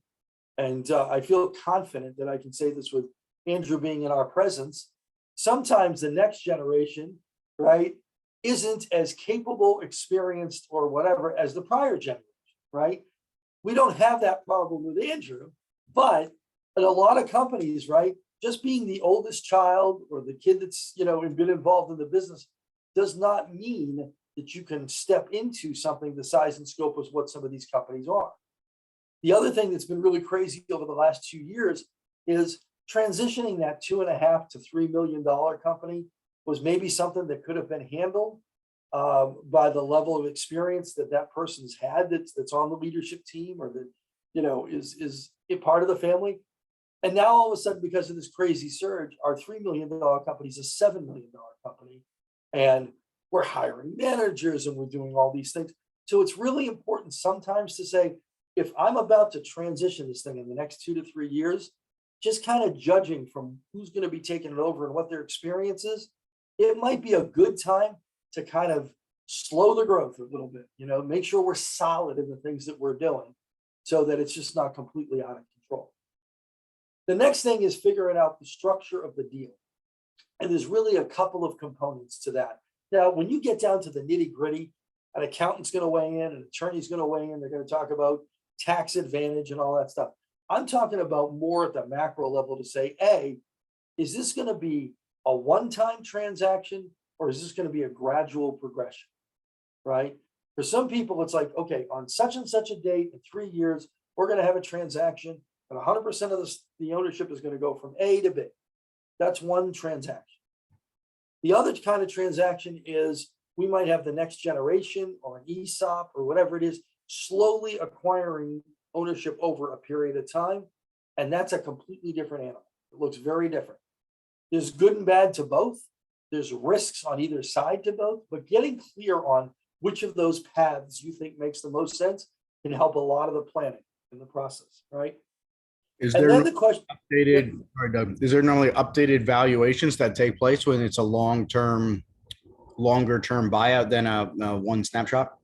and I feel confident that I can say this with Andrew being in our presence, sometimes the next generation, right, isn't as capable, experienced, or whatever as the prior generation, right? We don't have that problem with Andrew, but in a lot of companies, right, just being the oldest child or the kid that's, been involved in the business does not mean that you can step into something the size and scope of what some of these companies are. The other thing that's been really crazy over the last 2 years is transitioning that $2.5 to $3 million company was maybe something that could have been handled by the level of experience that that person's had that's on the leadership team or that is a part of the family. And now all of a sudden, because of this crazy surge, our $3 million company is a $7 million company, and we're hiring managers and we're doing all these things. So it's really important sometimes to say, if I'm about to transition this thing in the next 2 to 3 years, just kind of judging from who's going to be taking it over and what their experience is, it might be a good time to kind of slow the growth a little bit, make sure we're solid in the things that we're doing so that it's just not completely out of control. The next thing is figuring out the structure of the deal. And there's really a couple of components to that. Now, when you get down to the nitty gritty, an accountant's going to weigh in, an attorney's going to weigh in, they're going to talk about tax advantage and all that stuff. I'm talking about more at the macro level to say, A, is this going to be a one-time transaction or is this going to be a gradual progression, right? For some people, it's like, okay, on such and such a date in 3 years, we're going to have a transaction and 100% of the ownership is going to go from A to B. That's one transaction. The other kind of transaction is we might have the next generation or an ESOP or whatever it is, slowly acquiring ownership over a period of time. And that's a completely different animal. It looks very different. There's good and bad to both. There's risks on either side to both, but getting clear on which of those paths you think makes the most sense can help a lot of the planning in the process, right? Is And there then no the question, updated, sorry, Doug, is there normally updated valuations that take place when it's a longer-term buyout than a one snapshot?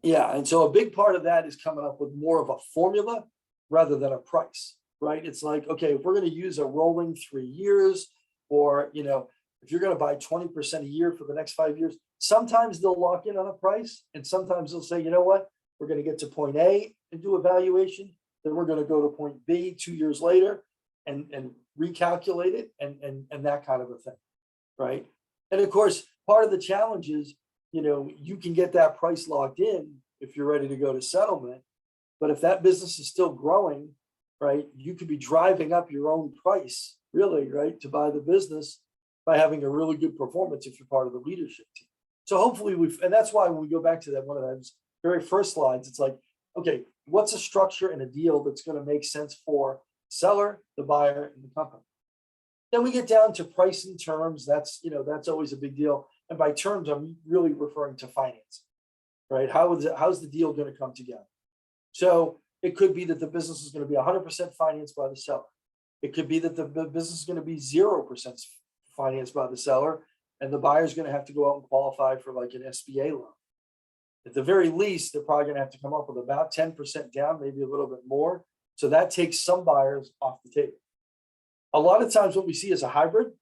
yeah, and so a big part of that is coming up with more of a formula rather than a price, right? It's like, okay, if we're going to use a rolling 3 years, or if you're going to buy 20% a year for the next 5 years, sometimes they'll lock in on a price, and sometimes they'll say, you know what, we're going to get to point A and do a valuation, then we're going to go to point B 2 years later and recalculate it and that kind of a thing, right? And of course, part of the challenge is, you can get that price locked in if you're ready to go to settlement, but if that business is still growing, right, you could be driving up your own price, really, right, to buy the business by having a really good performance if you're part of the leadership team. So hopefully and that's why when we go back to that one of those very first slides, it's like, okay, what's a structure and a deal that's going to make sense for the seller, the buyer, and the company? Then we get down to price and terms. That's always a big deal. And by terms, I'm really referring to finance, right? How's the deal going to come together? So it could be that the business is going to be 100% financed by the seller. It could be that the business is going to be 0% financed by the seller, and the buyer is going to have to go out and qualify for like an SBA loan. At the very least, they're probably going to have to come up with about 10% down, maybe a little bit more. So that takes some buyers off the table. A lot of times what we see is a hybrid.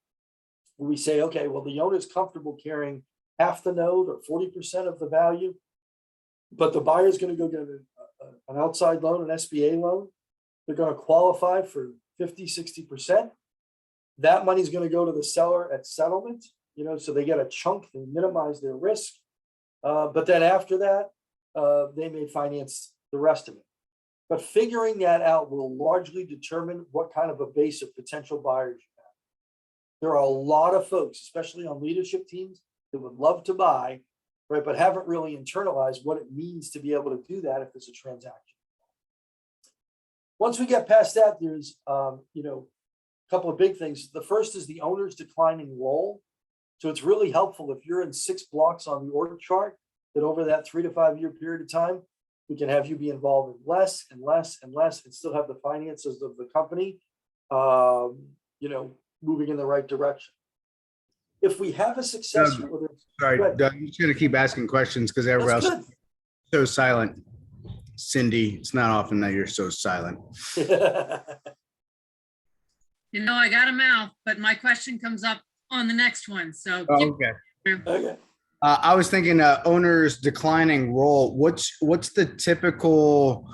We say, okay, well, the owner is comfortable carrying half the note or 40% of the value, but the buyer is going to go get an outside loan, an SBA loan. They're going to qualify for 50, 60%. That money is going to go to the seller at settlement, so they get a chunk, they minimize their risk. But then after that, they may finance the rest of it. But figuring that out will largely determine what kind of a base of potential buyers you have. There are a lot of folks, especially on leadership teams, that would love to buy, right, but haven't really internalized what it means to be able to do that if it's a transaction. Once we get past that, there's a couple of big things. The first is the owner's declining role. So it's really helpful if you're in 6 blocks on the org chart, that over that 3 to 5 year period of time, we can have you be involved in less and less and less and still have the finances of the company, moving in the right direction. if we have a successor, whether it's Sorry, Good. Doug, I'm just gonna keep asking questions because everybody that's else is so silent. Cindy, it's not often that you're so silent. good. You know, I got a mouth, but my question comes up on the next one, so. Oh, keep okay. going. Okay. I was thinking owner's declining role. What's the typical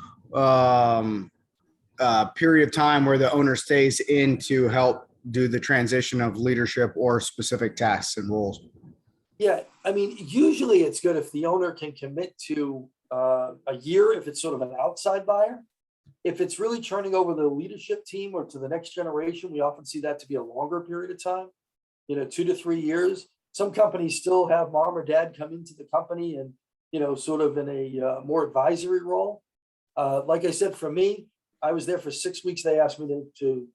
period of time where the owner stays in to help do the transition of leadership or specific tasks and roles? Yeah, I mean, usually it's good if the owner can commit to a year, if it's sort of an outside buyer. If it's really turning over the leadership team or to the next generation, we often see that to be a longer period of time, 2 to 3 years. Some companies still have mom or dad come into the company and, sort of in a more advisory role. Like I said, for me, I was there for 6 weeks. They asked me to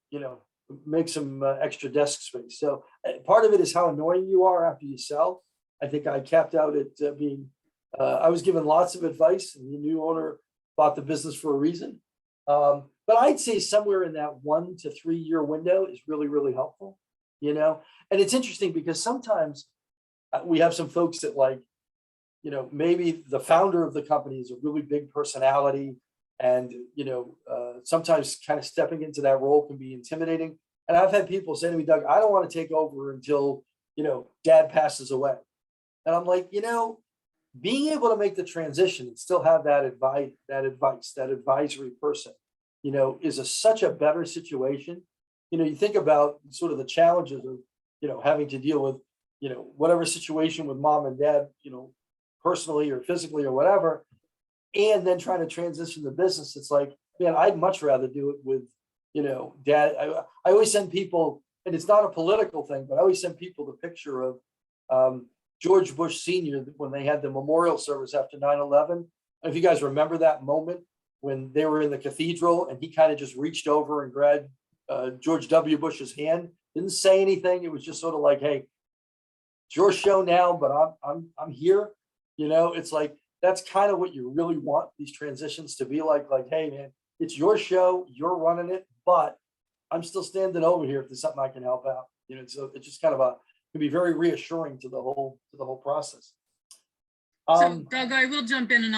make some extra desk space. So part of it is how annoying you are after you sell. I think I capped out at being, I was given lots of advice, and the new owner bought the business for a reason. But I'd say somewhere in that 1 to 3 year window is really, really helpful, And it's interesting because sometimes we have some folks that maybe the founder of the company is a really big personality, and, sometimes kind of stepping into that role can be intimidating. And I've had people say to me, Doug, I don't want to take over until, dad passes away. And I'm like, being able to make the transition and still have that advice, that advisory person, is such a better situation. You think about sort of the challenges of, having to deal with, whatever situation with mom and dad, personally or physically or whatever, and then trying to transition the business. It's like, man, I'd much rather do it with, dad. I always send people, and it's not a political thing, but I always send people the picture of George Bush Sr. when they had the memorial service after 9/11. If you guys remember that moment when they were in the cathedral and he kind of just reached over and grabbed George W. Bush's hand, didn't say anything. It was just sort of like, hey, it's your show now, but I'm here. It's like, that's kind of what you really want these transitions to be like, hey, man, it's your show, you're running it, but I'm still standing over here if there's something I can help out. So it's just kind of can be very reassuring to the whole process. So Doug, I will jump in and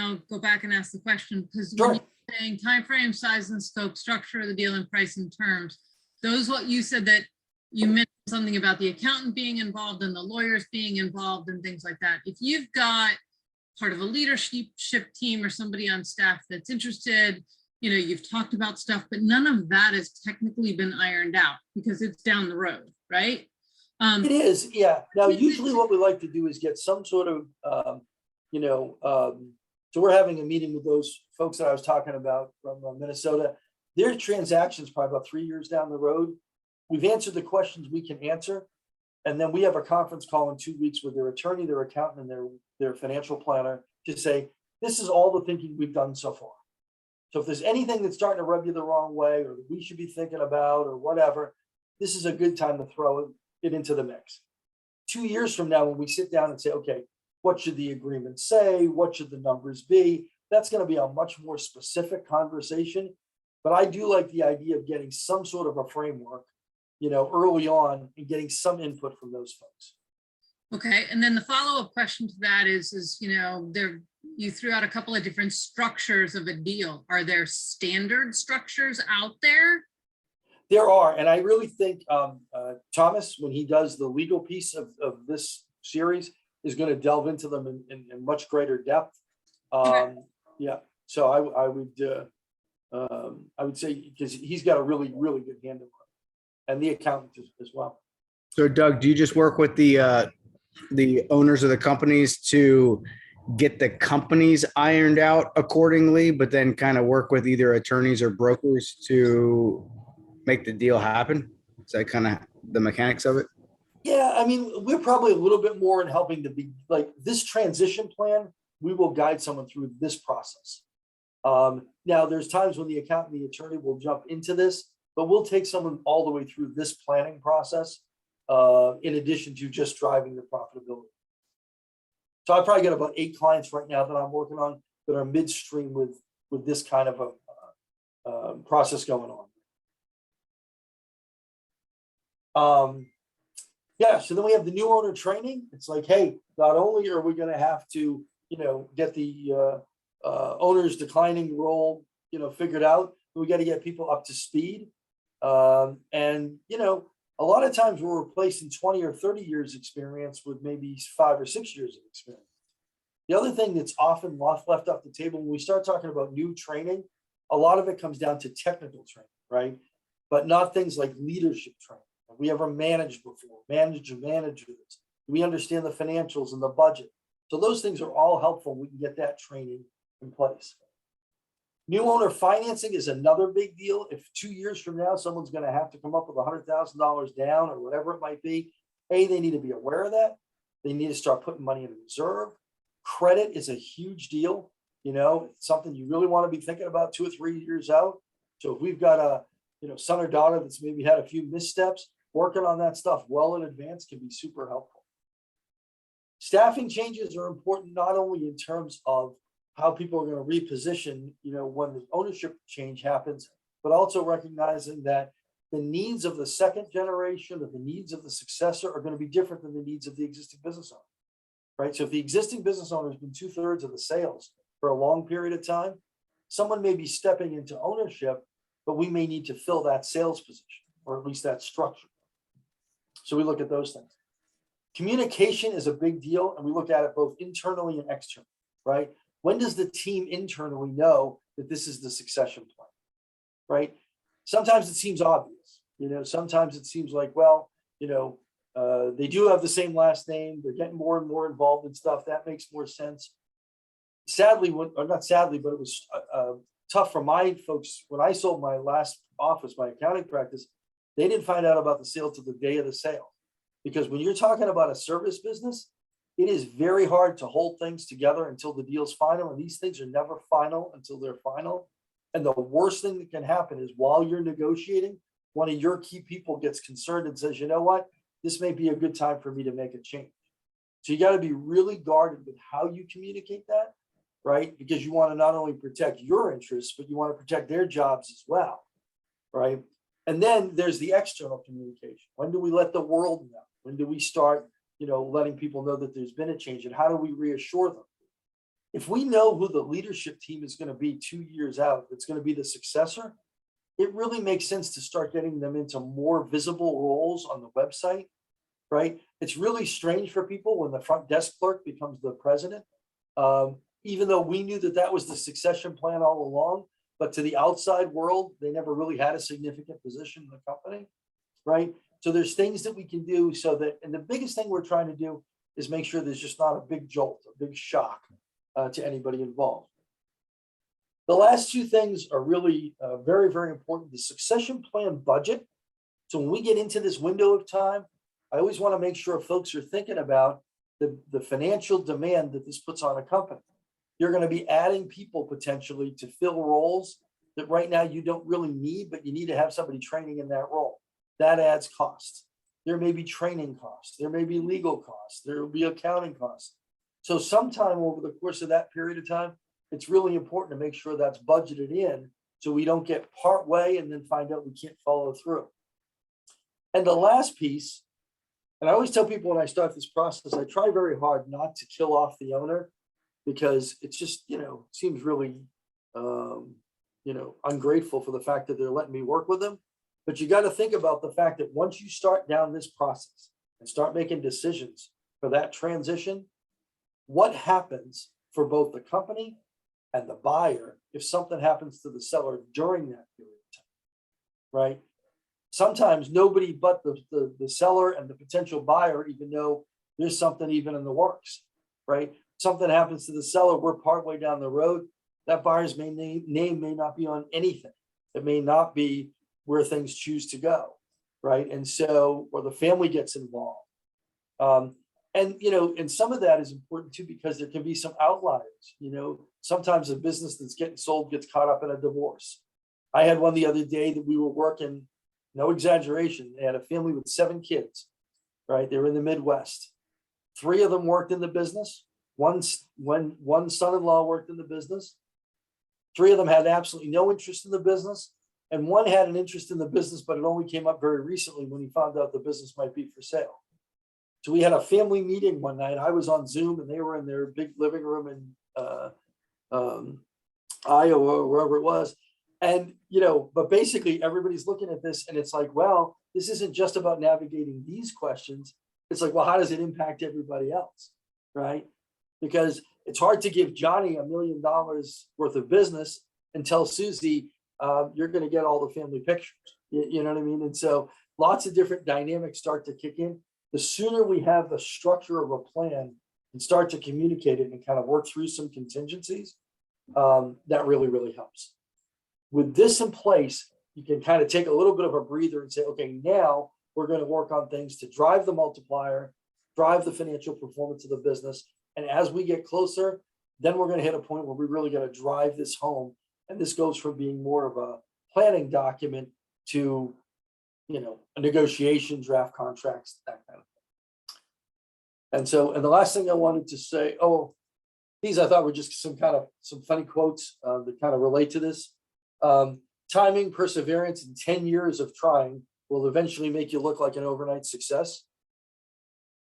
I'll go back and ask the question, because when you're saying timeframe, size and scope, structure of the deal, and price and terms, what you said that you mentioned something about the accountant being involved and the lawyers being involved and things like that. If you've got part of a leadership team or somebody on staff that's interested, you've talked about stuff, but none of that has technically been ironed out because it's down the road, right? It is, yeah. Now, usually what we like to do is get some sort of, so we're having a meeting with those folks that I was talking about from Minnesota. Their transaction's probably about 3 years down the road. We've answered the questions we can answer. And then we have a conference call in 2 weeks with their attorney, their accountant, and their financial planner to say, this is all the thinking we've done so far. So if there's anything that's starting to rub you the wrong way, or we should be thinking about, or whatever, this is a good time to throw it into the mix. 2 years from now, when we sit down and say, okay, what should the agreement say? What should the numbers be? That's going to be a much more specific conversation. But I do like the idea of getting some sort of a framework, early on, and getting some input from those folks. Okay, and then the follow-up question to that is you threw out a couple of different structures of a deal. Are there standard structures out there? There are, and I really think Thomas, when he does the legal piece of this series, is going to delve into them in much greater depth. Okay. Yeah, so I would say, because he's got a really, really good handle on it, and the accountant as well. So Doug, do you just work with the owners of the companies to get the companies ironed out accordingly, but then kind of work with either attorneys or brokers to make the deal happen? Is that kind of the mechanics of it? Yeah, I mean, we're probably a little bit more in helping to be like this transition plan. We will guide someone through this process. Now, there's times when the accountant and the attorney will jump into this, but we'll take someone all the way through this planning process, in addition to just driving the profitability. So I probably got about 8 clients right now that I'm working on that are midstream with this kind of a process going on. Yeah, so then we have the new owner training. It's like, hey, not only are we gonna have to, get the owner's declining role, figured out, but we got to get people up to speed. And a lot of times we're replacing 20 or 30 years experience with maybe 5 or 6 years of experience. The other thing that's often left off the table when we start talking about new training, a lot of it comes down to technical training, right? But not things like leadership training. Have we ever managed before? Managers. Do we understand the financials and the budget? So those things are all helpful. We can get that training in place. New owner financing is another big deal. If 2 years from now, someone's going to have to come up with $100,000 down or whatever it might be, they need to be aware of that. They need to start putting money in reserve. Credit is a huge deal. It's something you really want to be thinking about 2 or 3 years out. So if we've got a, son or daughter that's maybe had a few missteps, working on that stuff well in advance can be super helpful. Staffing changes are important, not only in terms of how people are going to reposition, when the ownership change happens, but also recognizing that the needs of the second generation or the needs of the successor are going to be different than the needs of the existing business owner, right? So if the existing business owner has been 2/3 of the sales for a long period of time, someone may be stepping into ownership, but we may need to fill that sales position, or at least that structure. So we look at those things. Communication is a big deal, and we look at it both internally and externally, right? When does the team internally know that this is the succession plan, right? Sometimes it seems obvious, sometimes it seems like, well, they do have the same last name. They're getting more and more involved in stuff. That makes more sense. Sadly, or not sadly, but it was tough for my folks. When I sold my last office, my accounting practice, they didn't find out about the sale till the day of the sale. Because when you're talking about a service business, it is very hard to hold things together until the deal's final. And these things are never final until they're final. And the worst thing that can happen is while you're negotiating, one of your key people gets concerned and says, you know what, this may be a good time for me to make a change. So you got to be really guarded with how you communicate that, right? Because you want to not only protect your interests, but you want to protect their jobs as well, right? And then there's the external communication. When do we let the world know? When do we start, letting people know that there's been a change, and how do we reassure them? If we know who the leadership team is going to be 2 years out, it's going to be the successor, it really makes sense to start getting them into more visible roles on the website, right? It's really strange for people when the front desk clerk becomes the president, even though we knew that that was the succession plan all along, but to the outside world, they never really had a significant position in the company, right? So there's things that we can do so that, and the biggest thing we're trying to do is make sure there's just not a big jolt, a big shock to anybody involved. The last two things are really very, very important. The succession plan budget. So when we get into this window of time, I always want to make sure folks are thinking about the financial demand that this puts on a company. You're going to be adding people potentially to fill roles that right now you don't really need, but you need to have somebody training in that role. That adds costs. There may be training costs. There may be legal costs. There will be accounting costs. So sometime over the course of that period of time, it's really important to make sure that's budgeted in so we don't get part way and then find out we can't follow through. And the last piece, and I always tell people when I start this process, I try very hard not to kill off the owner, because it's just, seems really, ungrateful for the fact that they're letting me work with them. But you got to think about the fact that once you start down this process and start making decisions for that transition, what happens for both the company and the buyer if something happens to the seller during that period of time, right? Sometimes nobody but the seller and the potential buyer even know there's something even in the works, right? Something happens to the seller, we're partway down the road, that buyer's name may not be on anything. It may not be where things choose to go, right? And so, or the family gets involved. And some of that is important too, because there can be some outliers. Sometimes a business that's getting sold gets caught up in a divorce. I had one the other day that we were working, no exaggeration, they had a family with 7 kids, right? They were in the Midwest. 3 of them worked in the business. One son-in-law worked in the business. 3 of them had absolutely no interest in the business. And one had an interest in the business, but it only came up very recently when he found out the business might be for sale. So we had a family meeting one night. I was on Zoom and they were in their big living room in Iowa or wherever it was. And, but basically everybody's looking at this and it's like, well, this isn't just about navigating these questions. It's like, well, how does it impact everybody else? Right? Because it's hard to give Johnny $1 million worth of business and tell Susie, you're going to get all the family pictures. You know what I mean? And so lots of different dynamics start to kick in. The sooner we have the structure of a plan and start to communicate it and kind of work through some contingencies, that really, really helps. With this in place, you can kind of take a little bit of a breather and say, okay, now we're going to work on things to drive the multiplier, drive the financial performance of the business. And as we get closer, then we're going to hit a point where we really got to drive this home. And this goes from being more of a planning document to, a negotiation, draft contracts, that kind of thing. And the last thing I wanted to say, these I thought were just some funny quotes that kind of relate to this. Timing, perseverance, and 10 years of trying will eventually make you look like an overnight success.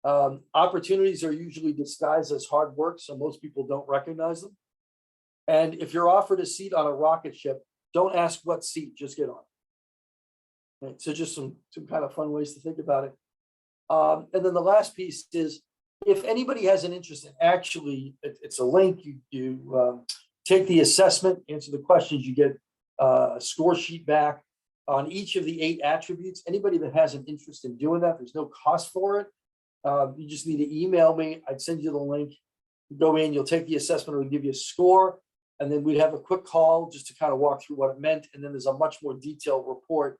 Opportunities are usually disguised as hard work, so most people don't recognize them. And if you're offered a seat on a rocket ship, don't ask what seat, just get on. Right, so just some kind of fun ways to think about it. And then the last piece is, if anybody has an interest in it's a link, you take the assessment, answer the questions, you get a score sheet back on each of the 8 attributes. Anybody that has an interest in doing that, there's no cost for it. You just need to email me. I'd send you the link. You go in, you'll take the assessment, it'll give you a score, and then we'd have a quick call just to kind of walk through what it meant. And then there's a much more detailed report.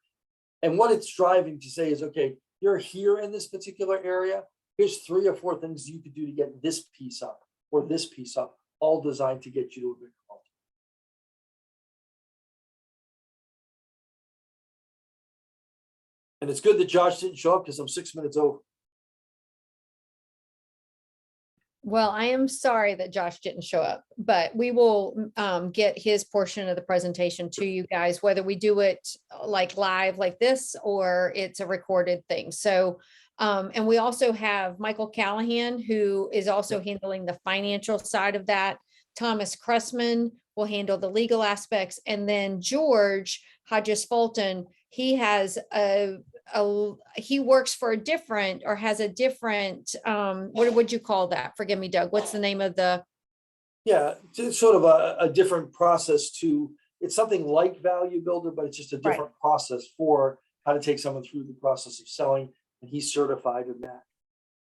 And what it's striving to say is, okay, you're here in this particular area. Here's 3 or 4 things you could do to get this piece up or this piece up, all designed to get you to a good call. And it's good that Josh didn't show up because I'm 6 minutes over. Well, I am sorry that Josh didn't show up, but we will get his portion of the presentation to you guys, whether we do it like live like this or it's a recorded thing. So, and we also have Michael Callahan, who is also handling the financial side of that. Thomas Cressman will handle the legal aspects. And then George Hodges Fulton, he has he works for a different, or has a different, what would you call that? Forgive me, Doug. What's the name of the? Yeah, it's sort of a different process it's something like Value Builder, but it's just a different process for how to take someone through the process of selling. And he's certified in that.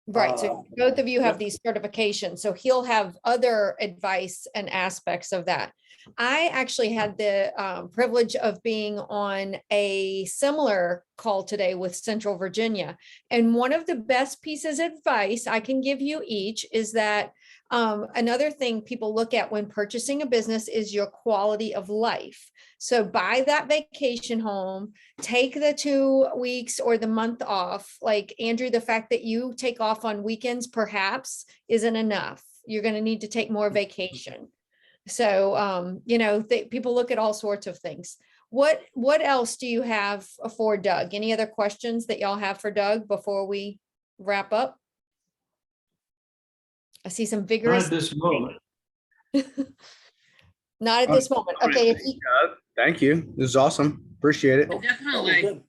Right. So both of you have these certifications. So he'll have other advice and aspects of that. I actually had the privilege of being on a similar call today with Central Virginia. And one of the best pieces of advice I can give you each is that another thing people look at when purchasing a business is your quality of life. So buy that vacation home, take the 2 weeks or the month off. Like Andrew, the fact that you take off on weekends perhaps isn't enough. You're going to need to take more vacation. So, people look at all sorts of things. What else do you have for Doug? Any other questions that y'all have for Doug before we wrap up? I see some vigorous. Not at this moment. Not at this moment. Okay. Thank you. This is awesome. Appreciate it. Definitely.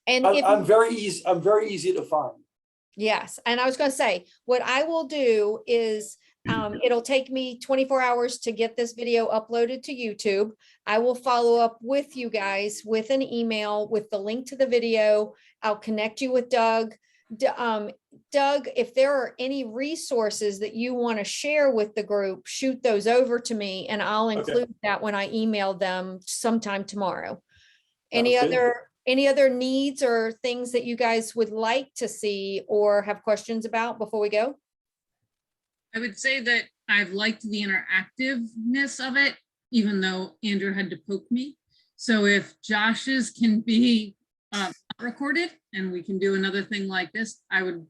And I'm very easy to find. Yes. And I was going to say, what I will do is it'll take me 24 hours to get this video uploaded to YouTube. I will follow up with you guys with an email with the link to the video. I'll connect you with Doug. Doug, if there are any resources that you want to share with the group, shoot those over to me and I'll include that when I email them sometime tomorrow. Any other needs or things that you guys would like to see or have questions about before we go? I would say that I've liked the interactiveness of it, even though Andrew had to poke me. So if Josh's can be recorded and we can do another thing like this, I would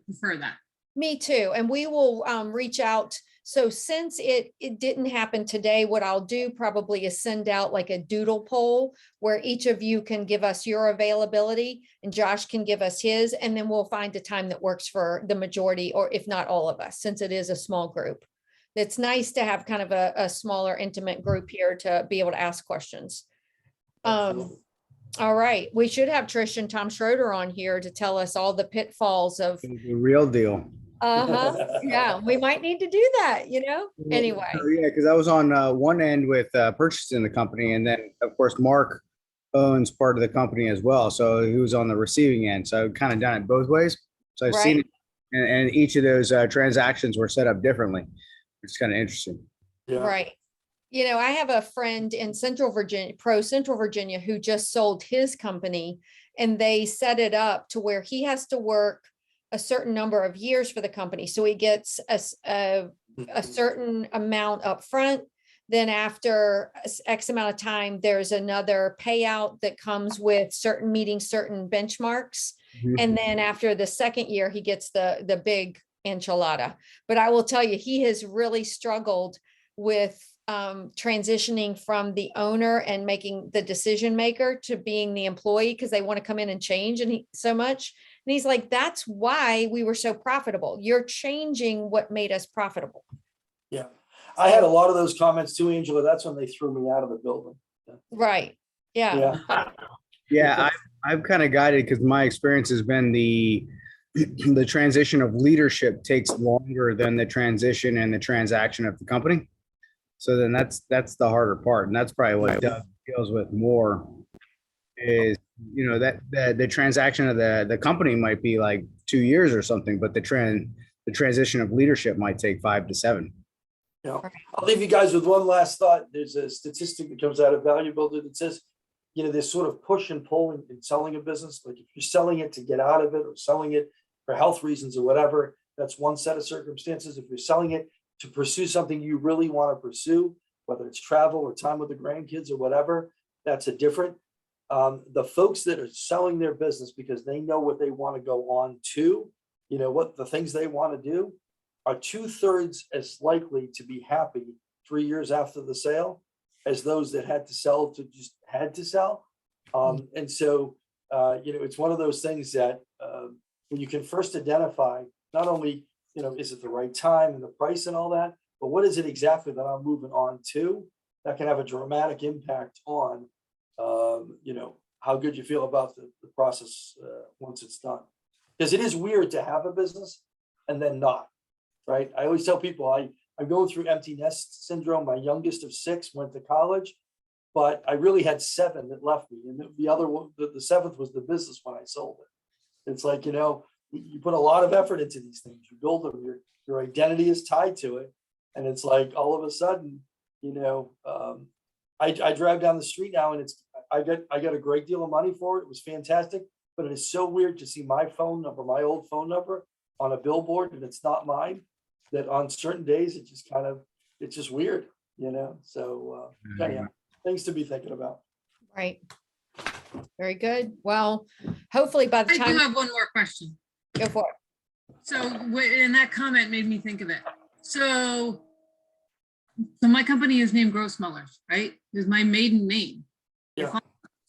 prefer that. Me too. And we will reach out So since it didn't happen today, what I'll do probably is send out like a doodle poll where each of you can give us your availability and Josh can give us his, and then we'll find a time that works for the majority, or if not all of us, since it is a small group. It's nice to have kind of a smaller, intimate group here to be able to ask questions. Absolutely. All right, we should have Trish and Tom Schroeder on here to tell us all the pitfalls of, The real deal. yeah, we might need to do that, anyway. Yeah, because I was on one end with purchasing the company, and then of course Mark owns part of the company as well, so he was on the receiving end. So I've kind of done it both ways. So I've seen Right. it, and each of those transactions were set up differently, which is kind of interesting. Yeah. Right. I have a friend in Central Virginia, who just sold his company, and they set it up to where he has to work a certain number of years for the company. So he gets a certain amount up front. Then after X amount of time, there's another payout that comes with meeting certain benchmarks. Mhm. And then after the second year, he gets the big enchilada. But I will tell you, he has really struggled with transitioning from the owner and making the decision maker to being the employee, because they want to come in and change so much. And he's like, that's why we were so profitable. You're changing what made us profitable. Yeah. I had a lot of those comments too, Angela. That's when they threw me out of the building. Right. Yeah. Yeah. Yeah, I've kind of guided because my experience has been the transition of leadership takes longer than the transition and the transaction of the company. So then that's the harder part, and that's probably what Doug deals with more. Is that the transaction of the company might be like 2 years or something, but the transition of leadership might take 5 to 7. Yeah. I'll leave you guys with one last thought. There's a statistic that comes out of Value Builder that says, there's sort of push and pull in selling a business. Like if you're selling it to get out of it or selling it for health reasons or whatever, that's one set of circumstances. If you're selling it to pursue something you really want to pursue, whether it's travel or time with the grandkids or whatever, that's a different. The folks that are selling their business because they know what they want to go on to, what the things they want to do, are 2/3 as likely to be happy 3 years after the sale as those that had to sell to just had to sell. And so, it's one of those things that when you can first identify, not only, is it the right time and the price and all that, but what is it exactly that I'm moving on to? That can have a dramatic impact on, how good you feel about the process once it's done. Because it is weird to have a business and then not, right? I always tell people I'm going through empty nest syndrome. My youngest of 6 went to college, but I really had 7 that left me. And the other one, the 7th was the business when I sold it. It's like, you put a lot of effort into these things. You build them, your identity is tied to it. And it's like, all of a sudden, I drive down the street now and I got a great deal of money for it. It was fantastic, but it is so weird to see my phone number, my old phone number on a billboard, and it's not mine, that on certain days, it's just weird, so anyhow, things to be thinking about. Right. Very good. Well, hopefully by the I do time, have one more question. go for it. So, and that comment made me think of it. So my company is named Grossmullers, right? Is my maiden name. Yeah. If I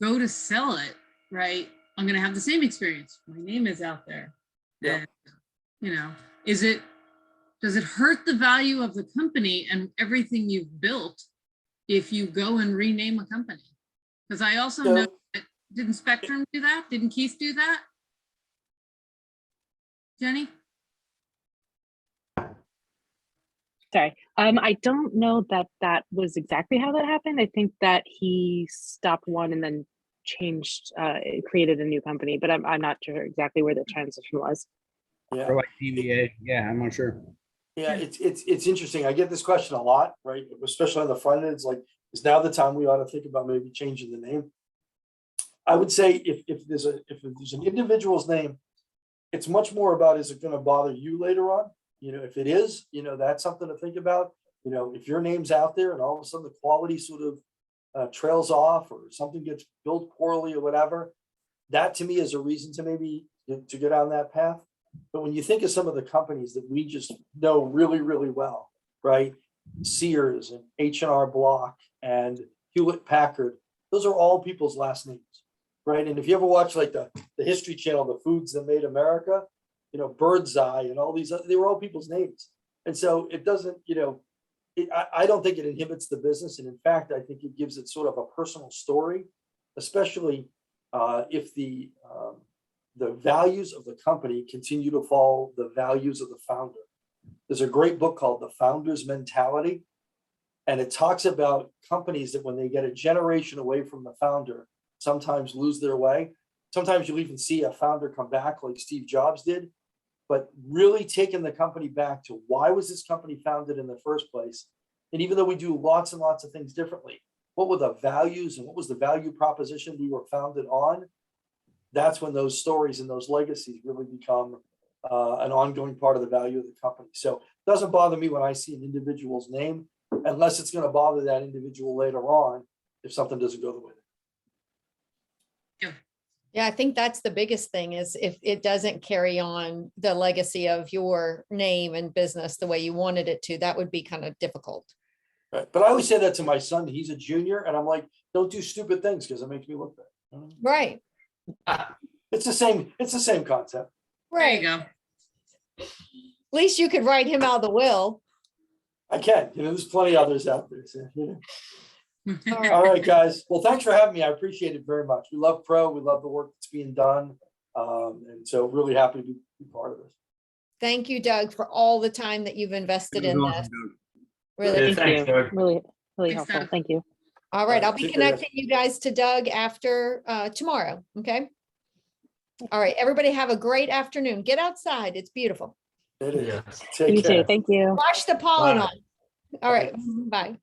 go to sell it, right, I'm going to have the same experience. My name is out there. Yeah. And, does it hurt the value of the company and everything you've built if you go and rename a company? Because I also No. know that, didn't Spectrum do that? Didn't Keith do that? Jenny? Sorry. I don't know that was exactly how that happened. I think that he stopped one and then changed, created a new company, but I'm not sure exactly where the transition was. Yeah. Or like DBA. Yeah, I'm not sure. Yeah, it's interesting. I get this question a lot, right? Especially on the front end. It's like, is now the time we ought to think about maybe changing the name? I would say if there's an individual's name, it's much more about, is it going to bother you later on? If it is, that's something to think about. If your name's out there and all of a sudden the quality sort of trails off or something gets built poorly or whatever, that to me is a reason to maybe to go down that path. But when you think of some of the companies that we just know really, really well, right? Sears and H&R Block and Hewlett Packard. Those are all people's last names, right? And if you ever watch like the History Channel, the foods that made America, you know, Birdseye and all these, they were all people's names. And so it doesn't, you know, I don't think it inhibits the business. And in fact, I think it gives it sort of a personal story, especially if the values of the company continue to follow the values of the founder. There's a great book called The Founder's Mentality. And it talks about companies that when they get a generation away from the founder, sometimes lose their way. Sometimes you'll even see a founder come back like Steve Jobs did, but really taking the company back to why was this company founded in the first place? And even though we do lots and lots of things differently, what were the values and what was the value proposition we were founded on? That's when those stories and those legacies really become an ongoing part of the value of the company. So it doesn't bother me when I see an individual's name, unless it's going to bother that individual later on if something doesn't go the way. Yeah, I think that's the biggest thing is if it doesn't carry on the legacy of your name and business the way you wanted it to, that would be kind of difficult. Right. But I always say that to my son. He's a junior, and I'm like, don't do stupid things because it makes me look bad. Right, It's the same concept. There you right. go. At least you could write him out of the will. I can. You know, there's plenty others out there. So, you know. All right. All right, guys. Well, thanks for having me. I appreciate it very much. We love Pro. We love the work that's being done. And so really happy to be part of this. Thank you, Doug, for all the time that you've invested in this. Really. Yeah, Thank thanks, you. Doug. Really Thanks, helpful. Doug. Thank you. All right, I'll be Take care, guys. connecting you guys to Doug after tomorrow, okay? All right, everybody have a great afternoon. Get outside, it's beautiful. It is. Yeah. Take You care. too. Thank you. Wash the pollen Bye. on. All right, bye.